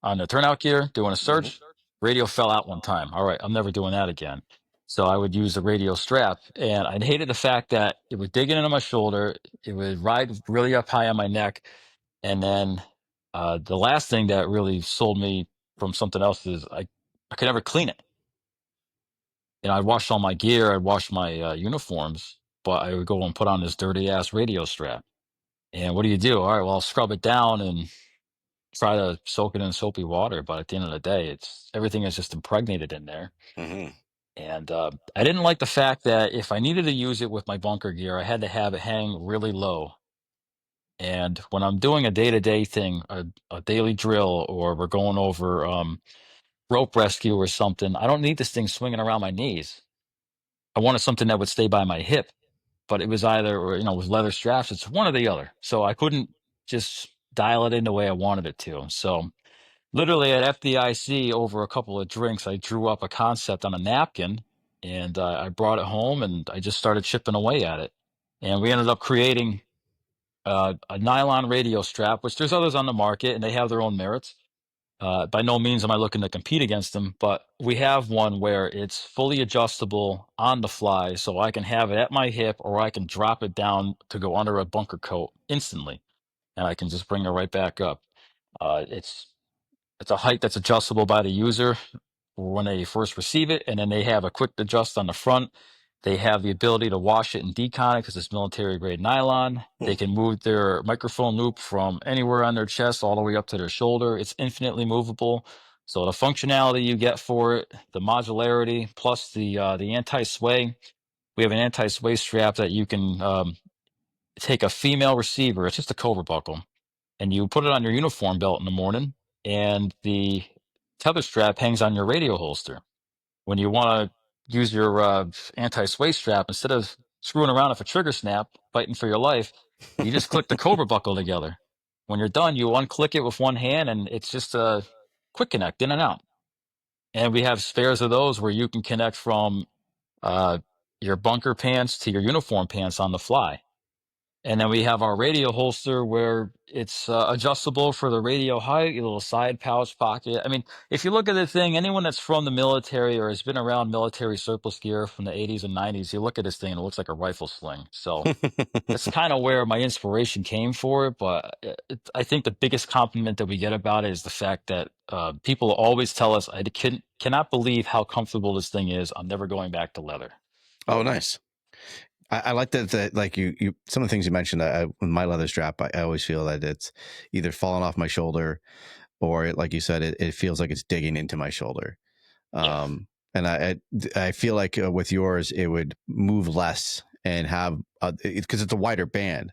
on the turnout gear doing a Hmm. search? Radio fell out one time. All right, I'm never doing that again. So I would use the radio strap, and I hated the fact that it would dig into my shoulder, it would ride really up high on my neck, and then the last thing that really sold me from something else is I could never clean it. I'd wash all my gear, I'd wash my uniforms, but I would go and put on this dirty ass radio strap. And what do you do? All right, well, I'll scrub it down and try to soak it in soapy water, but at the end of the day, it's everything is just impregnated in there. Hmm. And I didn't like the fact that if I needed to use it with my bunker gear, I had to have it hang really low. And when I'm doing a day-to-day thing, a daily drill, or we're going over rope rescue or something, I don't need this thing swinging around my knees. I wanted something that would stay by my hip, but it was either, or with leather straps, it's one or the other. So I couldn't just dial it in the way I wanted it to. So literally at FDIC, over a couple of drinks, I drew up a concept on a napkin, and I brought it home and I just started chipping away at it. And we ended up creating a nylon radio strap, which there's others on the market and they have their own merits. By no means am I looking to compete against them, but we have one where it's fully adjustable on the fly, so I can have it at my hip or I can drop it down to go under a bunker coat instantly, and I can just bring it right back up. It's a height that's adjustable by the user when they first receive it, and then they have a quick adjust on the front. They have the ability to wash it and decon it because it's military grade nylon. They can move their microphone loop from anywhere on their chest all the way up to their shoulder. It's infinitely movable. So the functionality you get for it, the modularity, plus the anti-sway. We have an anti-sway strap that you can take a female receiver. It's just a cobra buckle, and you put it on your uniform belt in the morning, and the tether strap hangs on your radio holster. When you want to use your anti-sway strap, instead of screwing around with a trigger snap, fighting for your life, you just click the cobra buckle together. When you're done, you unclick it with one hand, and it's just a quick connect in and out. And we have spares of those where you can connect from uh, your bunker pants to your uniform pants on the fly. And then we have our radio holster where it's adjustable for the radio height, a little side pouch pocket. I mean, if you look at the thing, anyone that's from the military or has been around military surplus gear from the 80s and 90s, you look at this thing and it looks like a rifle sling. So that's kind of where my inspiration came for it. But I think the biggest compliment that we get about it is the fact that people always tell us, I cannot believe how comfortable this thing is. I'm never going back to leather. Oh, nice. I like that like you some of the things you mentioned. With my leather strap, I always feel that it's either falling off my shoulder or like you said, it feels like it's digging into my shoulder. Yeah. And I feel like with yours, it would move less and have because it's a wider band,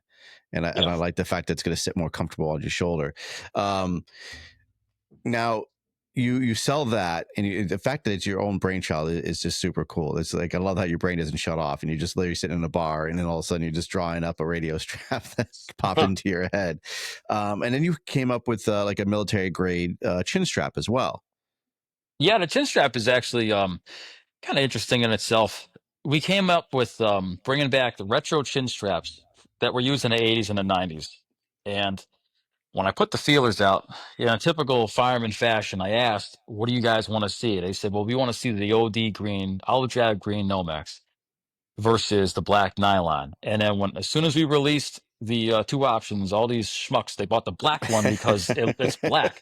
and I like the fact that it's going to sit more comfortable on your shoulder. Now you sell that, and the fact that it's your own brainchild is just super cool. It's like I love how your brain doesn't shut off, and you're just literally sitting in a bar, and then all of a sudden you're just drawing up a radio strap that popped into your head. And then you came up with like a military grade chin strap as well. Yeah, the chin strap is actually kind of interesting in itself. We came up with bringing back the retro chin straps that were used in the 80s and the 90s. And when I put the feelers out, in a typical fireman fashion, I asked, what do you guys want to see? They said, well, we want to see the OD green, olive drab green Nomex versus the black nylon. And then as soon as we released the two options, all these schmucks, they bought the black one because it's black.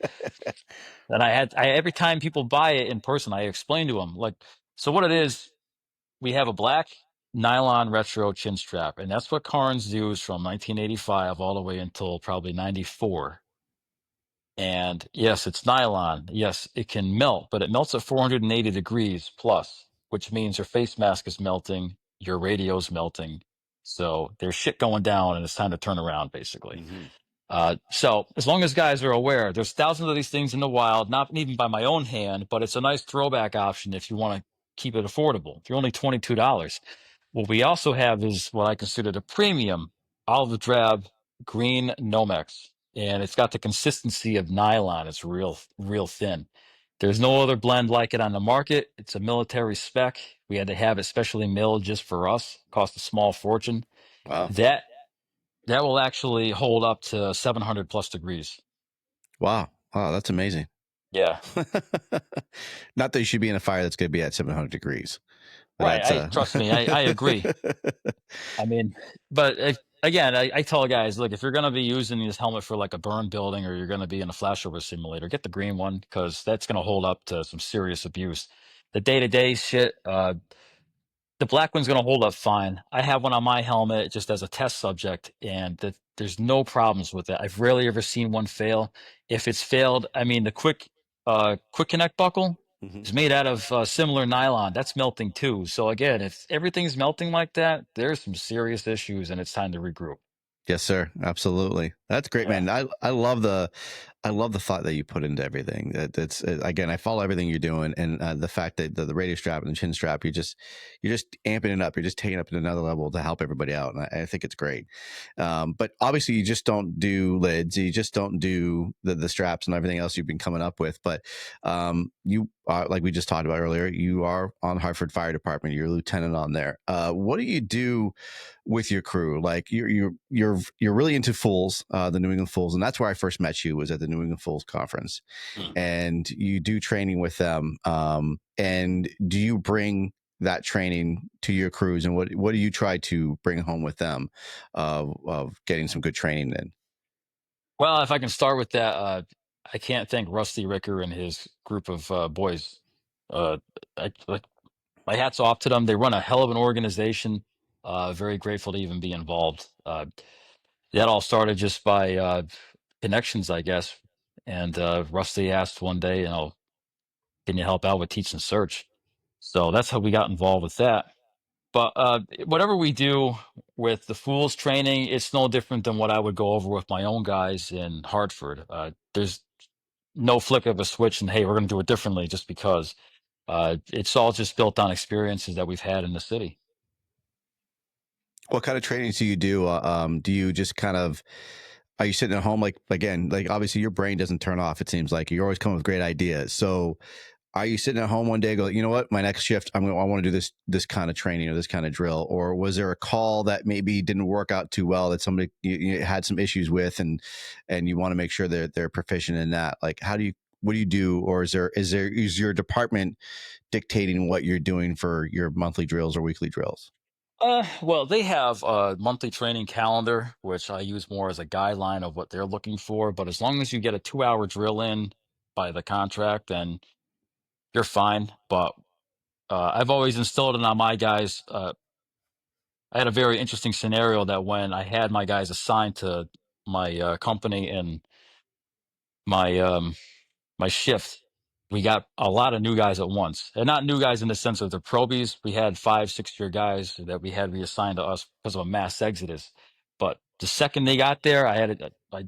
And every time people buy it in person, I explain to them, like, so what it is, we have a black nylon retro chin strap, and that's what Carnes used from 1985 all the way until probably 94. And yes, it's nylon. Yes, it can melt, but it melts at 480 degrees plus, which means your face mask is melting, your radio's melting. So there's shit going down, and it's time to turn around, basically. So as long as guys are aware, there's thousands of these things in the wild, not even by my own hand, but it's a nice throwback option if you want to keep it affordable. They're only $22. What we also have is what I consider the premium olive drab green Nomex, and it's got the consistency of nylon. It's real thin. There's no other blend like it on the market. It's a military spec. We had to have it specially milled just for us. Cost a small fortune. Wow. That will actually hold up to 700 plus degrees. Wow, that's amazing. Yeah. Not that you should be in a fire that's going to be at 700 degrees. Right. Trust me, I agree. I mean, but again, I tell guys, look, if you're going to be using this helmet for like a burn building or you're going to be in a flashover simulator, get the green one because that's going to hold up to some serious abuse. The day-to-day shit, the black one's going to hold up fine. I have one on my helmet just as a test subject, and there's no problems with it. I've rarely ever seen one fail. If it's failed, I mean, the quick connect buckle is made out of similar nylon. That's melting too. So again, if everything's melting like that, there's some serious issues, and it's time to regroup. Yes, sir. Absolutely. That's great, Yeah. man. I love the I love the thought that you put into everything. That's again, I follow everything you're doing, and the fact that the radio strap and the chin strap, you're just amping it up. You're just taking it up to another level to help everybody out, and I think it's great. But obviously, you just don't do lids. You just don't do the straps and everything else you've been coming up with. But you are, like we just talked about earlier, you are on Hartford Fire Department. You're a lieutenant on there. What do you do with your crew? Like you're really into Fools, the New England Fools, and that's where I first met you, was at the New England Fools conference. Mm. And you do training with them. And do you bring that training to your crews, and what do you try to bring home with them of getting some good training in? Well, if I can start with that, I can't thank Rusty Ricker and his group of boys. Uh, like my hats off to them. They run a hell of an organization. Very grateful to even be involved. That all started just by connections, I guess. And Rusty asked one day, can you help out with teach and search? So that's how we got involved with that. But whatever we do with the Fools training, it's no different than what I would go over with my own guys in Hartford. There's no flick of a switch and, hey, we're going to do it differently just because. It's all just built on experiences that we've had in the city. What kind of trainings do you do? Do you just kind of, are you sitting at home, like, again, like obviously your brain doesn't turn off, it seems like you're always coming with great ideas. So are you sitting at home one day, go, you know what, my next shift, I want to do this kind of training or this kind of drill? Or was there a call that maybe didn't work out too well, that somebody you had some issues with, and you want to make sure they're proficient in that? Like, what do you do? Or is your department dictating what you're doing for your monthly drills or weekly drills? Well, they have a monthly training calendar, which I use more as a guideline of what they're looking for. But as long as you get a 2-hour drill in by the contract, then you're fine. But I've always instilled it on my guys. I had a very interesting scenario that when I had my guys assigned to my company and my my shift, we got a lot of new guys at once, and not new guys in the sense of the probies. We had 5, 6 year guys that we had reassigned to us because of a mass exodus. But the second they got there, I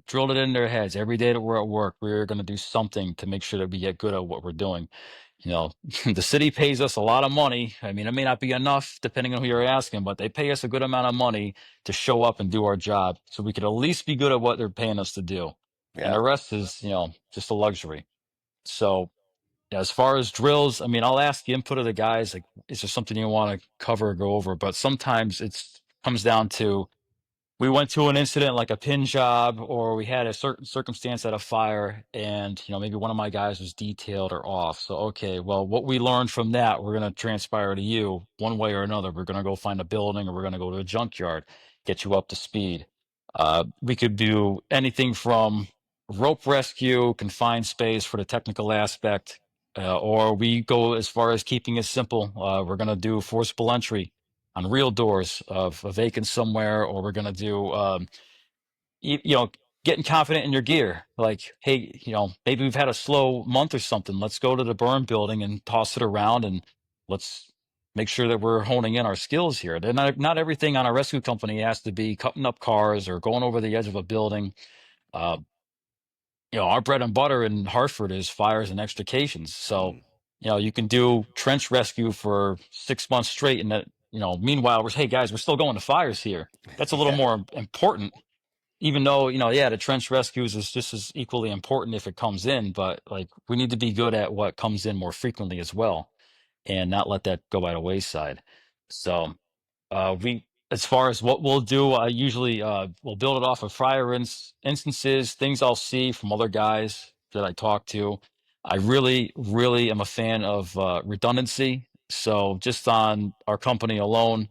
drilled it in their heads every day that we're at work. We're going to do something to make sure that we get good at what we're doing. You know, the city pays us a lot of money. I mean, it may not be enough depending on who you're asking, but they pay us a good amount of money to show up and do our job so we could at least be good at what they're paying us to do. And Yeah. the rest is, just a luxury. So, yeah, as far as drills, I mean, I'll ask the input of the guys, like, is there something you want to cover or go over? But sometimes it's comes down to we went to an incident like a pin job, or we had a certain circumstance at a fire, and maybe one of my guys was detailed or off. So okay, well, what we learned from that, we're going to transpire to you one way or another. We're going to go find a building, or we're going to go to a junkyard, get you up to speed. We could do anything from rope rescue, confined space for the technical aspect, or we go as far as keeping it simple. We're going to do forcible entry on real doors of a vacant somewhere, or we're going to do, getting confident in your gear. Like, hey, maybe we've had a slow month or something. Let's go to the burn building and toss it around, and let's make sure that we're honing in our skills here. They're not everything on a rescue company has to be cutting up cars or going over the edge of a building. Uh, our bread and butter in Hartford is fires and extrications. So, Mm. you can do trench rescue for 6 months straight. And that, meanwhile, hey guys, we're still going to fires here. That's a little Yeah. more important, even though, yeah, the trench rescues is just as equally important if it comes in, but like we need to be good at what comes in more frequently as well and not let that go by the wayside. So, as far as what we'll do, I usually will build it off of prior instances, things I'll see from other guys that I talk to. I really, really am a fan of redundancy. So just on our company alone,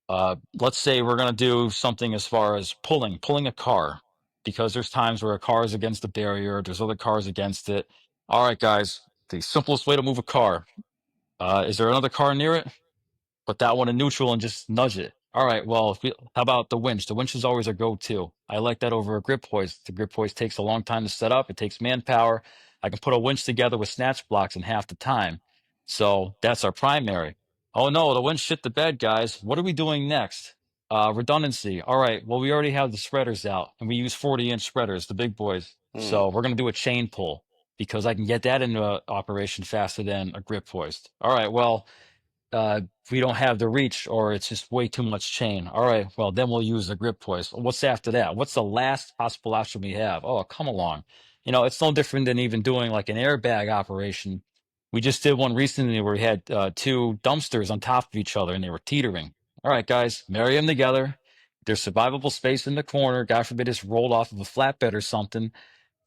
let's say we're going to do something as far as pulling a car, because there's times where a car is against the barrier, there's other cars against it. All right, guys, the simplest way to move a car. Is there another car near it? Put that one in neutral and just nudge it. All right, well, how about the winch? The winch is always a go-to. I like that over a grip hoist. The grip hoist takes a long time to set up. It takes manpower. I can put a winch together with snatch blocks in half the time. So that's our primary. Oh no, the winch shit the bed, guys. What are we doing next? Redundancy. All right, well, we already have the spreaders out, and we use 40-inch spreaders, the big boys. Mm. So we're going to do a chain pull because I can get that into operation faster than a grip hoist. All right, well, we don't have the reach or it's just way too much chain. All right, well, then we'll use the grip hoist. What's after that? What's the last possible option we have? Oh, come along. It's no different than even doing like an airbag operation. We just did one recently where we had two dumpsters on top of each other and they were teetering. All right, guys, marry them together. There's survivable space in the corner. God forbid it's rolled off of a flatbed or something.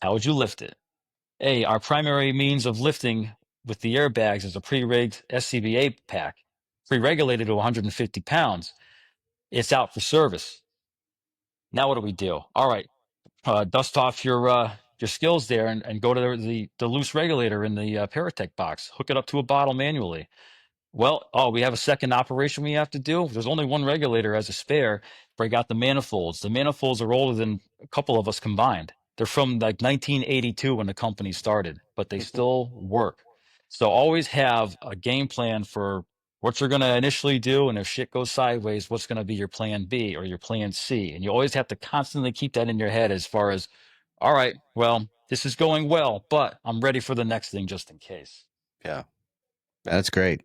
How would you lift it? Hey, our primary means of lifting with the airbags is a pre-rigged SCBA pack, pre-regulated to 150 pounds. It's out for service. Now what do we do? All right, dust off your skills there and go to the loose regulator in the Paratech box. Hook it up to a bottle manually. Well, we have a second operation we have to do. There's only one regulator as a spare. Break out the manifolds. The manifolds are older than a couple of us combined. They're from like 1982 when the company started, but they still work. So always have a game plan for what you're going to initially do. And if shit goes sideways, what's going to be your plan B or your plan C? And you always have to constantly keep that in your head as far as, all right, well, this is going well, but I'm ready for the next thing just in case. Yeah, that's great.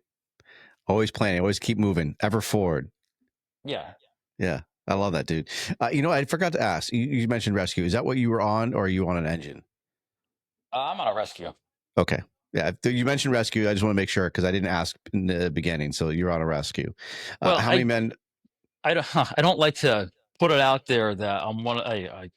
Always planning, always keep moving, ever forward. Yeah. Yeah, I love that, dude. I forgot to ask. You mentioned rescue. Is that what you were on, or are you on an engine? I'm on a rescue. Okay. Yeah, you mentioned rescue. I just want to make sure because I didn't ask in the beginning. So you're on a rescue. Well, How many men? I don't I don't like to put it out there that I'm a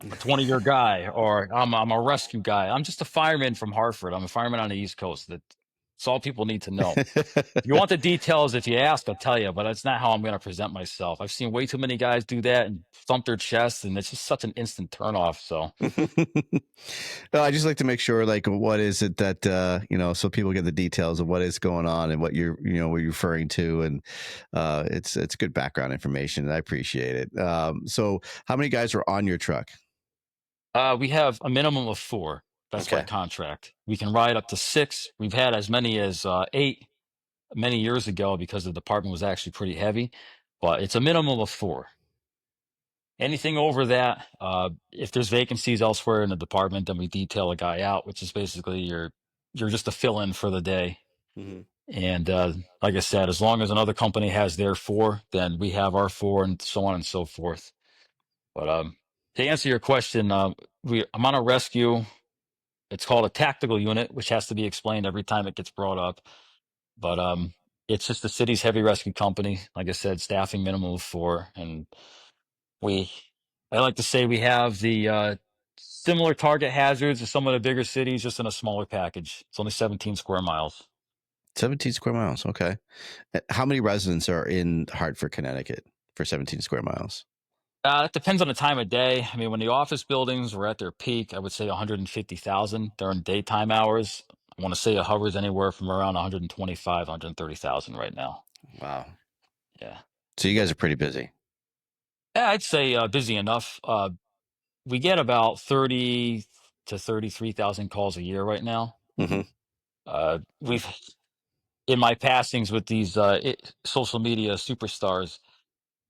20-year guy or I'm a rescue guy. I'm just a fireman from Hartford. I'm a fireman on the East Coast. That's all people need to know. If you want the details, if you ask, I'll tell you, but that's not how I'm going to present myself. I've seen way too many guys do that and thump their chests, and it's just such an instant turnoff. So, No, I just like to make sure, like, what is it that so people get the details of what is going on and what what you're referring to, and it's good background information. And I appreciate it. So, how many guys are on your truck? we have a minimum of 4. That's by Okay. contract. We can ride up to 6. We've had as many as 8 many years ago because the department was actually pretty heavy, but it's a minimum of 4. Anything over that, if there's vacancies elsewhere in the department, then we detail a guy out, which is basically you're just a fill-in for the day. Mm-hmm. And like I said, as long as another company has their 4, then we have our 4, and so on and so forth. But to answer your question, I'm on a rescue. It's called a tactical unit, which has to be explained every time it gets brought up. But it's just the city's heavy rescue company. Like I said, staffing minimum of 4, and we I like to say we have the similar target hazards as some of the bigger cities, just in a smaller package. It's only 17 square miles. 17 square miles. Okay. How many residents are in Hartford, Connecticut for 17 square miles? It depends on the time of day. I mean, when the office buildings were at their peak, I would say 150,000 during daytime hours. I want to say it hovers anywhere from around 125, 130,000 right now. Wow. Yeah. So you guys are pretty busy. Yeah, I'd say busy enough. We get about 30 to 33,000 calls a year right now. Mm-hmm. We've in my passings with these social media superstars,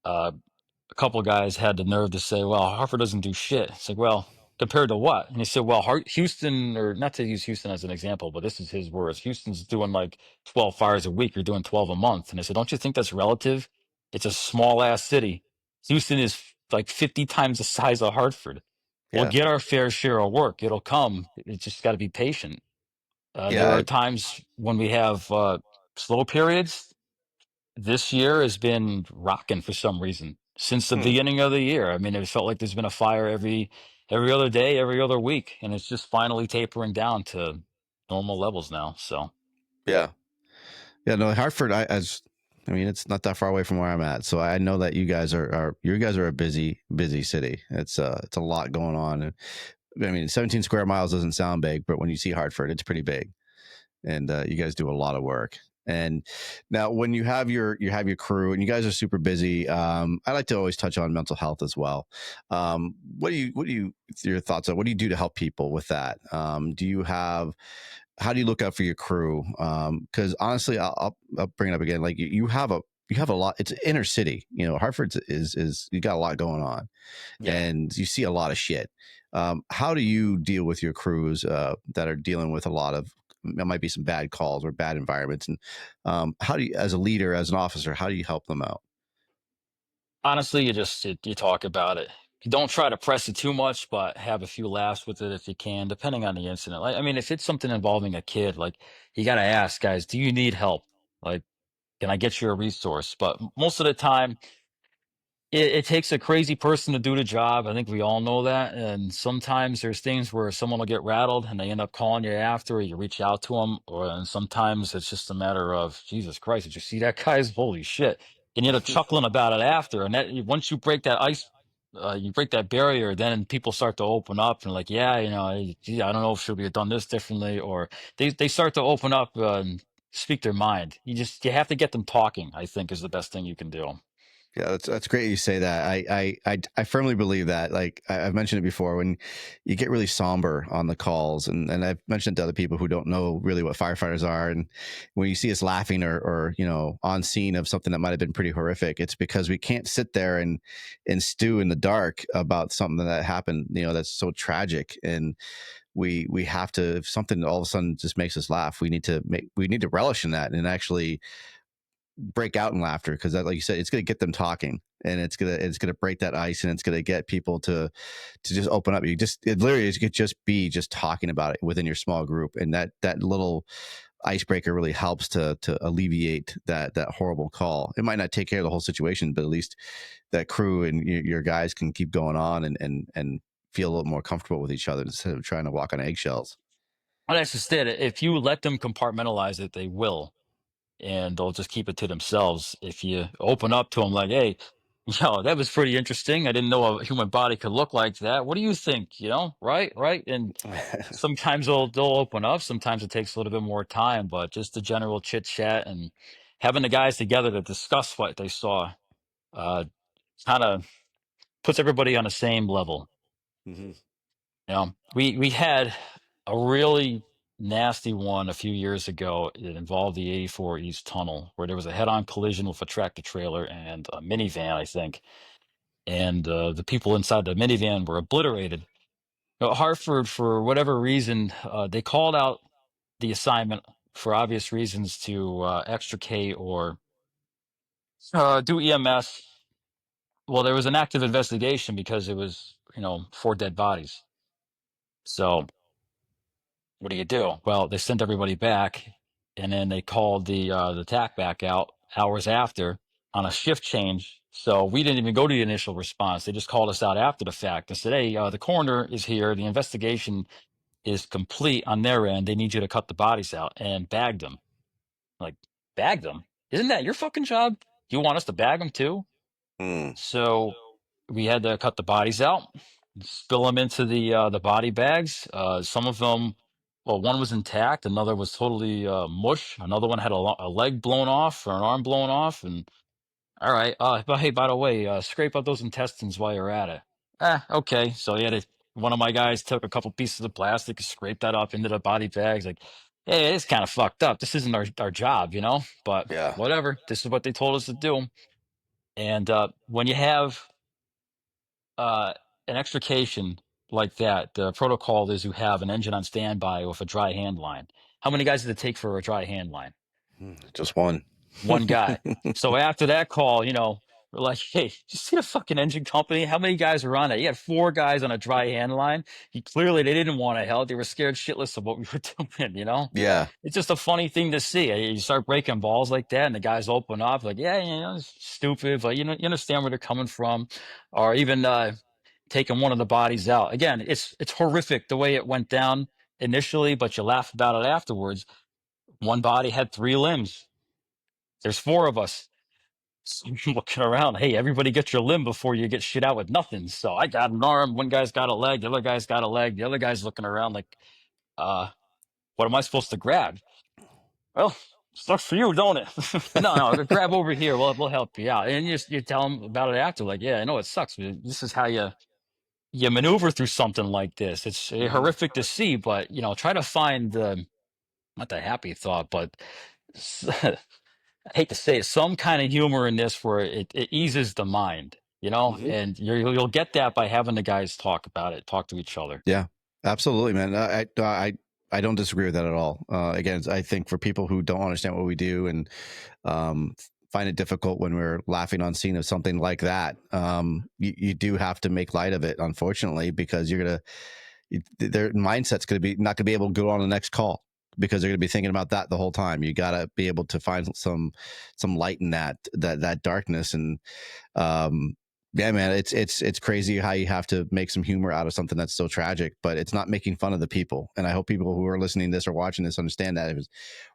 uh, a couple of guys had the nerve to say, "Well, Hartford doesn't do shit." It's like, "Well, compared to what?" And he said, "Well, Houston, or not to use Houston as an example, but this is his words. Houston's doing like 12 fires a week. You're doing 12 a month." And I said, "Don't you think that's relative? It's a small ass city. Houston is like 50 times the size of Hartford. We'll Yeah. get our fair share of work. It'll come. It's just got to be patient." There are Yeah. times when we have slow periods. This year has been rocking for some reason since the Hmm. beginning of the year. I mean, it felt like there's been a fire every other day, every other week, and it's just finally tapering down to normal levels now. So Yeah. Yeah. No, Hartford. I mean, it's not that far away from where I'm at, so I know that you guys are a busy city. It's a lot going on. And, I mean, 17 square miles doesn't sound big, but when you see Hartford, it's pretty big. And you guys do a lot of work. And now, when you have your crew, and you guys are super busy, I like to always touch on mental health as well. What do you your thoughts on what do you do to help people with that? Do you have How do you look out for your crew? Because honestly, I'll bring it up again. Like you have you have a lot. It's inner city. Hartford is you got a lot going on, Yeah. and you see a lot of shit. How do you deal with your crews that are dealing with a lot of? There might be some bad calls or bad environments, and how do you, as a leader, as an officer, how do you help them out? Honestly, you talk about it. You don't try to press it too much, but have a few laughs with it if you can, depending on the incident. Like, I mean, if it's something involving a kid, like you got to ask guys, do you need help? Like, can I get you a resource? But most of the time, it takes a crazy person to do the job. I think we all know that. And sometimes there's things where someone will get rattled and they end up calling you after, or you reach out to them. And sometimes it's just a matter of, Jesus Christ, did you see that guy's? Holy shit. And you end up chuckling about it after. And once you break that ice, you break that barrier, then people start to open up and like, yeah, gee, I don't know, should we have done this differently? Or they start to open up and speak their mind. You have to get them talking, I think is the best thing you can do. Yeah, that's great you say that. I firmly believe that. Like I've mentioned it before, when you get really somber on the calls, and I've mentioned to other people who don't know really what firefighters are, and when you see us laughing or on scene of something that might have been pretty horrific, it's because we can't sit there and stew in the dark about something that happened, that's so tragic, and we have to, if something all of a sudden just makes us laugh, we need to relish in that and actually break out in laughter, because that, like you said, it's going to get them talking, and it's going to break that ice, and it's going to get people to just open up. It literally is, could just be just talking about it within your small group, and that little icebreaker really helps to alleviate that horrible call. It might not take care of the whole situation, but at least that crew and your guys can keep going on and feel a little more comfortable with each other instead of trying to walk on eggshells. And that's just it. If you let them compartmentalize it, they will, and they'll just keep it to themselves. If you open up to them like, "Hey, that was pretty interesting. I didn't know a human body could look like that. What do you think?" Right, right. And sometimes they'll open up. Sometimes it takes a little bit more time, but just the general chit chat and having the guys together to discuss what they saw, uh, kind of puts everybody on the same level. Mhm. We had a really nasty one a few years ago. It involved the 84 East Tunnel, where there was a head-on collision with a tractor trailer and a minivan, I think. And the people inside the minivan were obliterated. Hartford, for whatever reason, they called out the assignment for obvious reasons to extricate or do EMS. Well, there was an active investigation because it was, four dead bodies. So what do you do? Well, they sent everybody back, and then they called the TAC back out hours after on a shift change. So we didn't even go to the initial response. They just called us out after the fact and said, "Hey, the coroner is here. The investigation is complete on their end. They need you to cut the bodies out and bag them." Like, bag them? Isn't that your fucking job? You want us to bag them too? Mm. So we had to cut the bodies out, spill them into the body bags. Some of them, well, one was intact, another was totally mush. Another one had a leg blown off or an arm blown off. And all right, but hey, by the way, scrape up those intestines while you're at it. Okay. So one of my guys took a couple pieces of plastic, scraped that up into the body bags. Like, hey, it's kind of fucked up. This isn't our job, But Yeah. whatever. This is what they told us to do. And when you have uh, an extrication like that, the protocol is you have an engine on standby with a dry hand line. How many guys did it take for a dry hand line? Just one. One guy. So after that call, we're like, "Hey, you see the fucking engine company? How many guys were on it? You had four guys on a dry hand line. Clearly, they didn't want to help. They were scared shitless of what we were doing. Yeah. It's just a funny thing to see. You start breaking balls like that, and the guys open up, like, yeah, it's stupid, but you understand where they're coming from, or even taking one of the bodies out. Again, it's horrific the way it went down initially, but you laugh about it afterwards. One body had three limbs. There's four of us. So I'm looking around. Hey, everybody get your limb before you get shit out with nothing. So I got an arm. One guy's got a leg. The other guy's got a leg. The other guy's looking around like, uh, what am I supposed to grab? Well, sucks for you, don't it? No, grab over here. We'll help you out. And you tell them about it after, like, yeah, I know it sucks, but this is how you maneuver through something like this. It's Hmm. horrific to see, but try to find the not the happy thought, but I hate to say it, some kind of humor in this where it eases the mind, Mhm. and you'll get that by having the guys talk about it, talk to each other. Yeah, absolutely, man. I don't disagree with that at all. Again, I think for people who don't understand what we do and um, find it difficult when we're laughing on scene of something like that, you do have to make light of it, unfortunately, because their mindset's going to be not going to be able to go on the next call because they're going to be thinking about that the whole time. You got to be able to find some light in that darkness. And um yeah, man, it's crazy how you have to make some humor out of something that's so tragic, but it's not making fun of the people. And I hope people who are listening to this or watching this understand that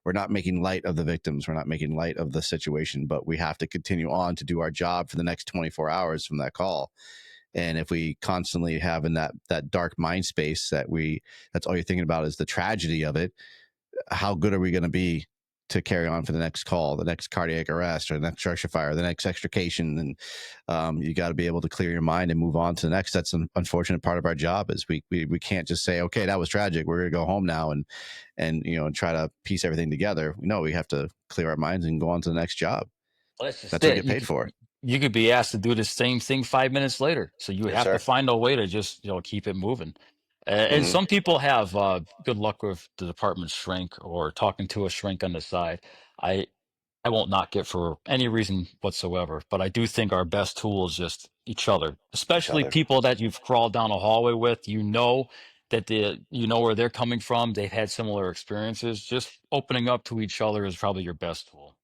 we're not making light of the victims, we're not making light of the situation, but we have to continue on to do our job for the next 24 hours from that call. And if we constantly have in that dark mind space that's all you're thinking about is the tragedy of it, how good are we going to be to carry on for the next call, the next cardiac arrest, or the next structure fire, the next extrication? And you got to be able to clear your mind and move on to the next. That's an unfortunate part of our job is we can't just say, okay, that was tragic, we're going to go home now and try to piece everything together. No, we have to clear our minds and go on to the next job. Well, that's just That's what we it. get paid for. You could be asked to do the same thing 5 minutes later, so you Yes, have to sir. find a way to just keep it moving. And Hmm. some people have good luck with the department shrink or talking to a shrink on the side. I I won't knock it for any reason whatsoever, but I do think our best tool is just each other, Each especially other. people that you've crawled down a hallway with. You know where they're coming from. They've had similar experiences. Just opening up to each other is probably your best tool.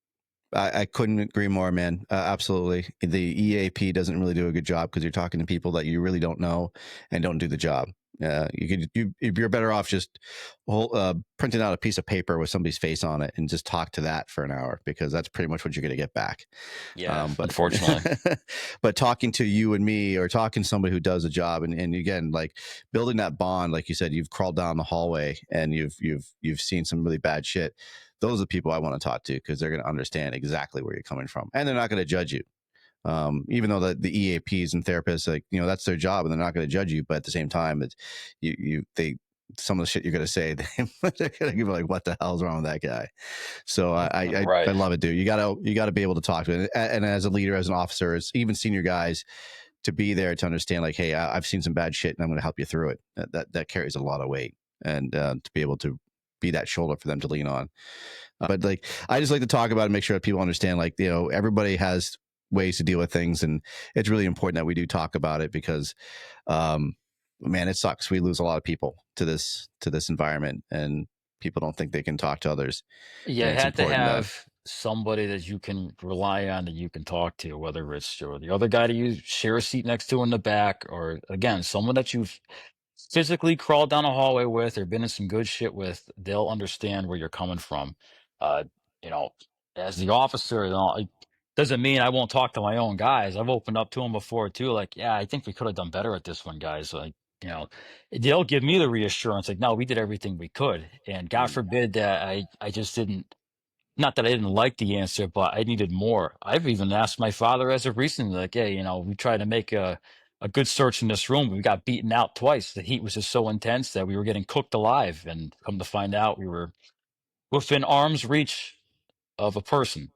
I couldn't agree more, man. Absolutely. The EAP doesn't really do a good job because you're talking to people that you really don't know and don't do the job. You're better off just printing out a piece of paper with somebody's face on it and just talk to that for an hour, because that's pretty much what you're going to get back. Yeah, But unfortunately. but talking to you and me, or talking to somebody who does a job, and again, like building that bond, like you said, you've crawled down the hallway and you've seen some really bad shit. Those are the people I want to talk to, because they're going to understand exactly where you're coming from, and they're not going to judge you. Even though the EAPs and therapists, like, that's their job and they're not going to judge you, but at the same time, it's they some of the shit you're going to say, they're going to be like, what the hell's wrong with that guy? So I Right. love it, dude. You gotta be able to talk to it, and as a leader, as an officer, as even senior guys, to be there to understand, like, hey, I've seen some bad shit and I'm going to help you through it. That carries a lot of weight, and to be able to be that shoulder for them to lean on. But like, I just like to talk about it and make sure that people understand, like, everybody has ways to deal with things, and it's really important that we do talk about it, because um man, it sucks. We lose a lot of people to this environment, and people don't think they can talk to others, You and it's had to important that. have somebody that you can rely on, that you can talk to, whether it's the other guy that you share a seat next to in the back, or again, someone that you've physically crawled down a hallway with or been in some good shit with. They'll understand where you're coming from. Uh, you know, as the officer, it doesn't mean I won't talk to my own guys. I've opened up to them before too. Like, yeah, I think we could have done better at this one, guys. Like, you know, they'll give me the reassurance, like, no, we did everything we could. And God Mm, forbid that I just didn't, not that I didn't like the answer, but I needed more. I've even asked my father as of recently, like, hey, we tried to make a good search in this room. We got beaten out twice. The heat was just so intense that we were getting cooked alive. And come to find out, we were within arm's reach of a person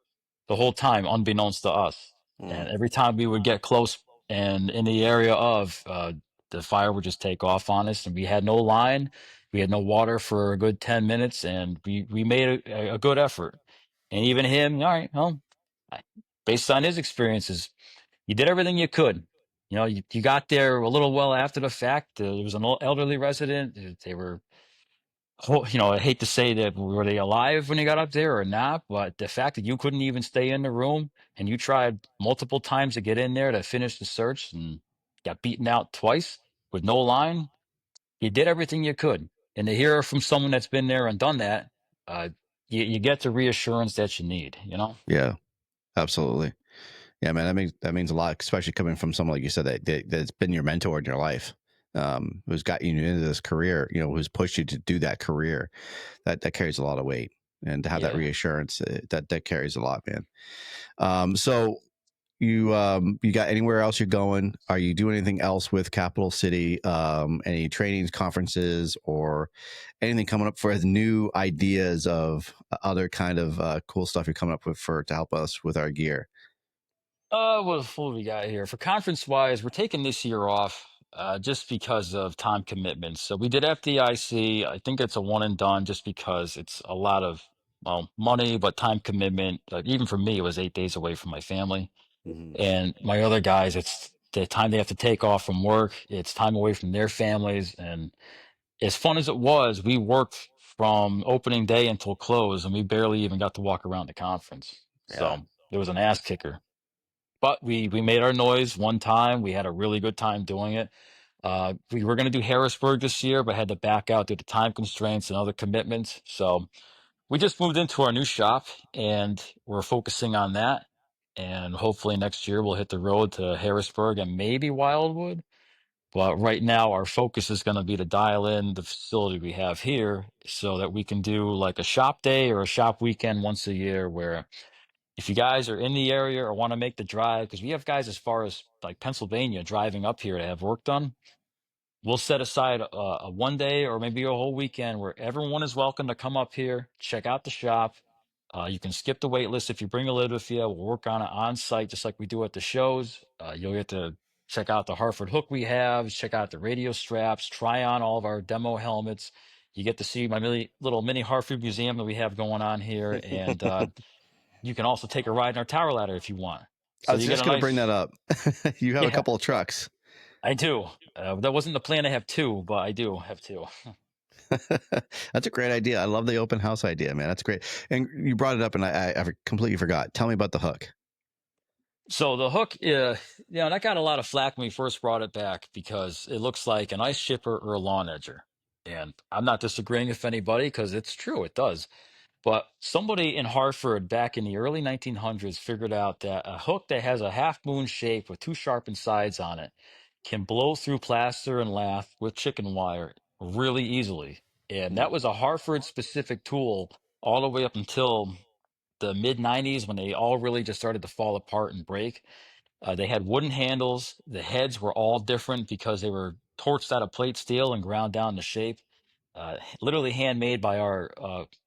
the whole time, unbeknownst to us. And mm, every time we would get close and in the area of, the fire would just take off on us, and we had no line, we had no water for a good 10 minutes, and we made a good effort. And even him, all right, well, I- based on his experiences, you did everything you could. You got there a little well after the fact. There was an elderly resident. They were, I hate to say that, were they alive when they got up there or not? But the fact that you couldn't even stay in the room, and you tried multiple times to get in there to finish the search and got beaten out twice with no line, you did everything you could. And to hear from someone that's been there and done that, uh, you get the reassurance that you need. yeah, absolutely. Yeah, man, that means a lot, especially coming from someone like you said that's been your mentor in your life, who's got you into this career, who's pushed you to do that career. That carries a lot of weight, and to have that Yeah. reassurance, that carries a lot, man. So you got anywhere else you're going? Are you doing anything else with Capital City? Any trainings, conferences, or anything coming up for new ideas of other kind of cool stuff you're coming up with to help us with our gear? What we got here for conference wise? We're taking this year off just because of time commitments. So we did FDIC. I think it's a one and done, just because it's a lot of money, but time commitment. Even for me, it was 8 days away from my family, Mhm. and my other guys. It's the time they have to take off from work. It's time away from their families, and as fun as it was, we worked from opening day until close, and we barely even got to walk around the conference. Yeah. So it was an ass kicker. But we made our noise one time. We had a really good time doing it. We were going to do Harrisburg this year, but had to back out due to time constraints and other commitments. So we just moved into our new shop, and we're focusing on that. And hopefully next year we'll hit the road to Harrisburg and maybe Wildwood. But right now our focus is going to be to dial in the facility we have here so that we can do like a shop day or a shop weekend once a year, where if you guys are in the area or want to make the drive, because we have guys as far as like Pennsylvania driving up here to have work done, we'll set aside a one day or maybe a whole weekend where everyone is welcome to come up here, check out the shop. You can skip the wait list if you bring a lid with you. We'll work on it on site just like we do at the shows. You'll get to check out the Hartford hook we have, check out the radio straps, try on all of our demo helmets. You get to see my little mini Hartford museum that we have going on here, and you can also take a ride in our tower ladder if you want. I So was you get just a going to bring nice, that up. You have a yeah, couple of trucks. I do. That wasn't the plan to have two, but I do have two. That's a great idea. I love the open house idea, man. That's great. And you brought it up, and I completely forgot. Tell me about the hook. So the hook, that got a lot of flack when we first brought it back because it looks like an ice chipper or a lawn edger. And I'm not disagreeing with anybody because it's true, it does. But somebody in Hartford back in the early 1900s figured out that a hook that has a half moon shape with two sharpened sides on it can blow through plaster and lath with chicken wire really easily. And that Mm. was a Hartford specific tool all the way up until the mid 90s, when they all really just started to fall apart and break. They had wooden handles. The heads were all different because they were torched out of plate steel and ground down to shape. Literally handmade by our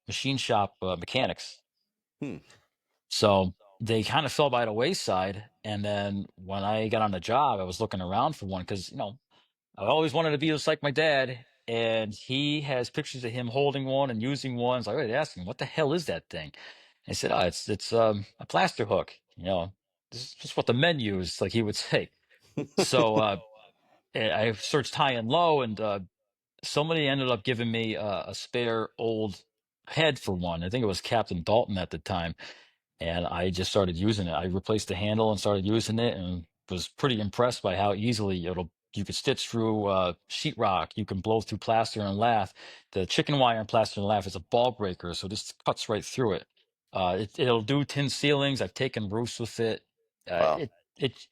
machine shop mechanics. Hmm. So they kind of fell by the wayside. And then when I got on the job, I was looking around for one because, I always wanted to be just like my dad. And he has pictures of him holding one and using one. So I was asking, what the hell is that thing? I said, oh, it's a plaster hook. This is just what the men use, like he would say. So I searched high and low, and somebody ended up giving me a spare old head for one. I think it was Captain Dalton at the time, and I just started using it. I replaced the handle and started using it, and was pretty impressed by how easily you could stitch through sheetrock. You can blow through plaster and lath. The chicken wire and plaster and lath is a ball breaker, so this cuts right through it. It'll do tin ceilings. I've taken roofs with it. Uh, Wow. it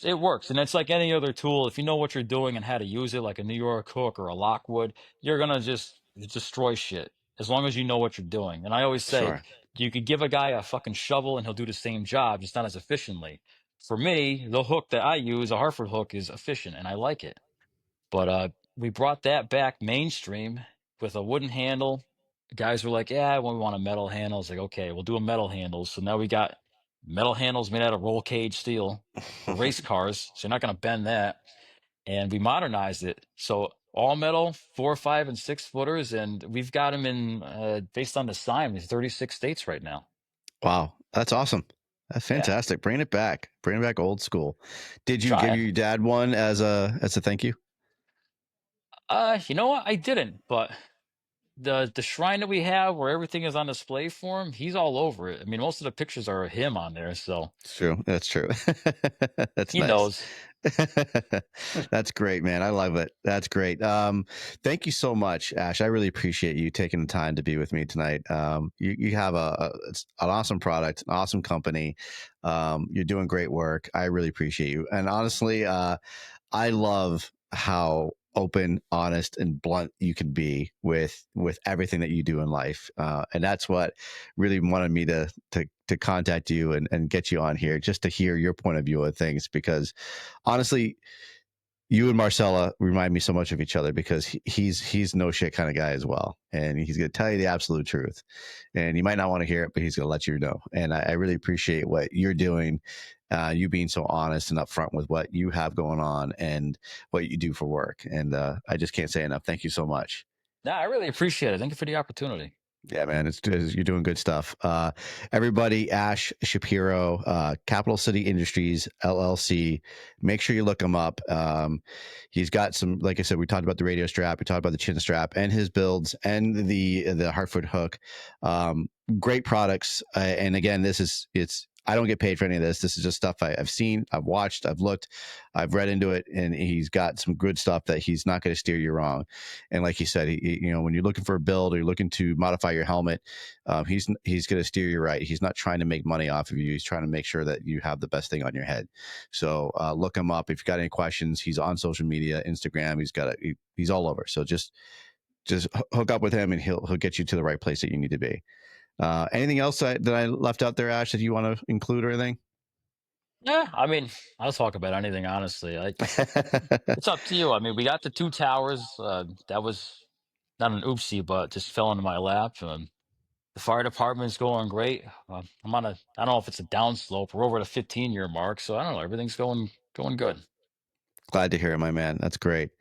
it works, and it's like any other tool. If you know what you're doing and how to use it, like a New York hook or a Lockwood, you're gonna just destroy shit as long as you know what you're doing. And I always say, Sure. you could give a guy a fucking shovel and he'll do the same job, just not as efficiently. For me, the hook that I use, a Hartford hook, is efficient and I like it. But we brought that back mainstream with a wooden handle. Guys were like, yeah, we want a metal handle. It's like, okay, we'll do a metal handle. So now we got metal handles made out of roll cage steel for race cars. So you're not going to bend that. And we modernized it. So all metal, 4, 5, and 6 footers. And we've got them in, based on the sign, there's 36 states right now. Wow, that's awesome. That's Yeah, fantastic. Bring it back. Bring it back old school. Did you give trying. your dad one as a thank you? You know what? I didn't, but the shrine that we have where everything is on display for him, he's all over it. I mean, most of the pictures are of him on there, so It's true. That's true. That's he nice. knows. That's great, man. I love it. That's great. Thank you so much, Ash. I really appreciate you taking the time to be with me tonight. You have it's an awesome product, an awesome company. You're doing great work. I really appreciate you. And honestly, I love how open, honest, and blunt you can be with everything that you do in life, and that's what really wanted me to to contact you and get you on here just to hear your point of view of things, because honestly, you and Marcella remind me so much of each other, because he's no shit kind of guy as well, and he's going to tell you the absolute truth, and you might not want to hear it, but he's going to let you know. And I really appreciate what you're doing, you being so honest and upfront with what you have going on and what you do for work. And I just can't say enough. Thank you so much. No, I really appreciate it. Thank you for the opportunity. Yeah, man, you're doing good stuff. Everybody, Ash Shapiro, Capital City Industries LLC. Make sure you look him up. He's got some, like I said, we talked about the radio strap, we talked about the chin strap, and his builds, and the Hartford hook. Great products. And again, it's. I don't get paid for any of this. This is just stuff I've seen, I've watched, I've looked, I've read into it, and he's got some good stuff that he's not going to steer you wrong. And like he said, when you're looking for a build or you're looking to modify your helmet, he's going to steer you right. He's not trying to make money off of you. He's trying to make sure that you have the best thing on your head. So look him up if you've got any questions. He's on social media, Instagram. He's all over. So just hook up with him, and he'll get you to the right place that you need to be. Anything else that I left out there, Ash, that you want to include or anything? Yeah, I mean, I'll talk about anything, honestly. It's up to you. I mean, we got the two towers. That was not an oopsie, but just fell into my lap. The fire department's going great. I don't know if it's a downslope. We're over the 15-year mark, so I don't know. Everything's going good. Glad to hear it, my man. That's great.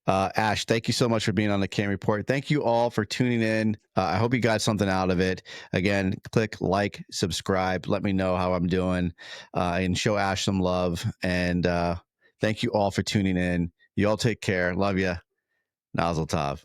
Ash, thank you so much for being on the C.A.N Report. Thank you all for tuning in. I hope you got something out of it. Again, click like, subscribe. Let me know how I'm doing, and show Ash some love. And thank you all for tuning in. You all take care. Love you. Mazel tov.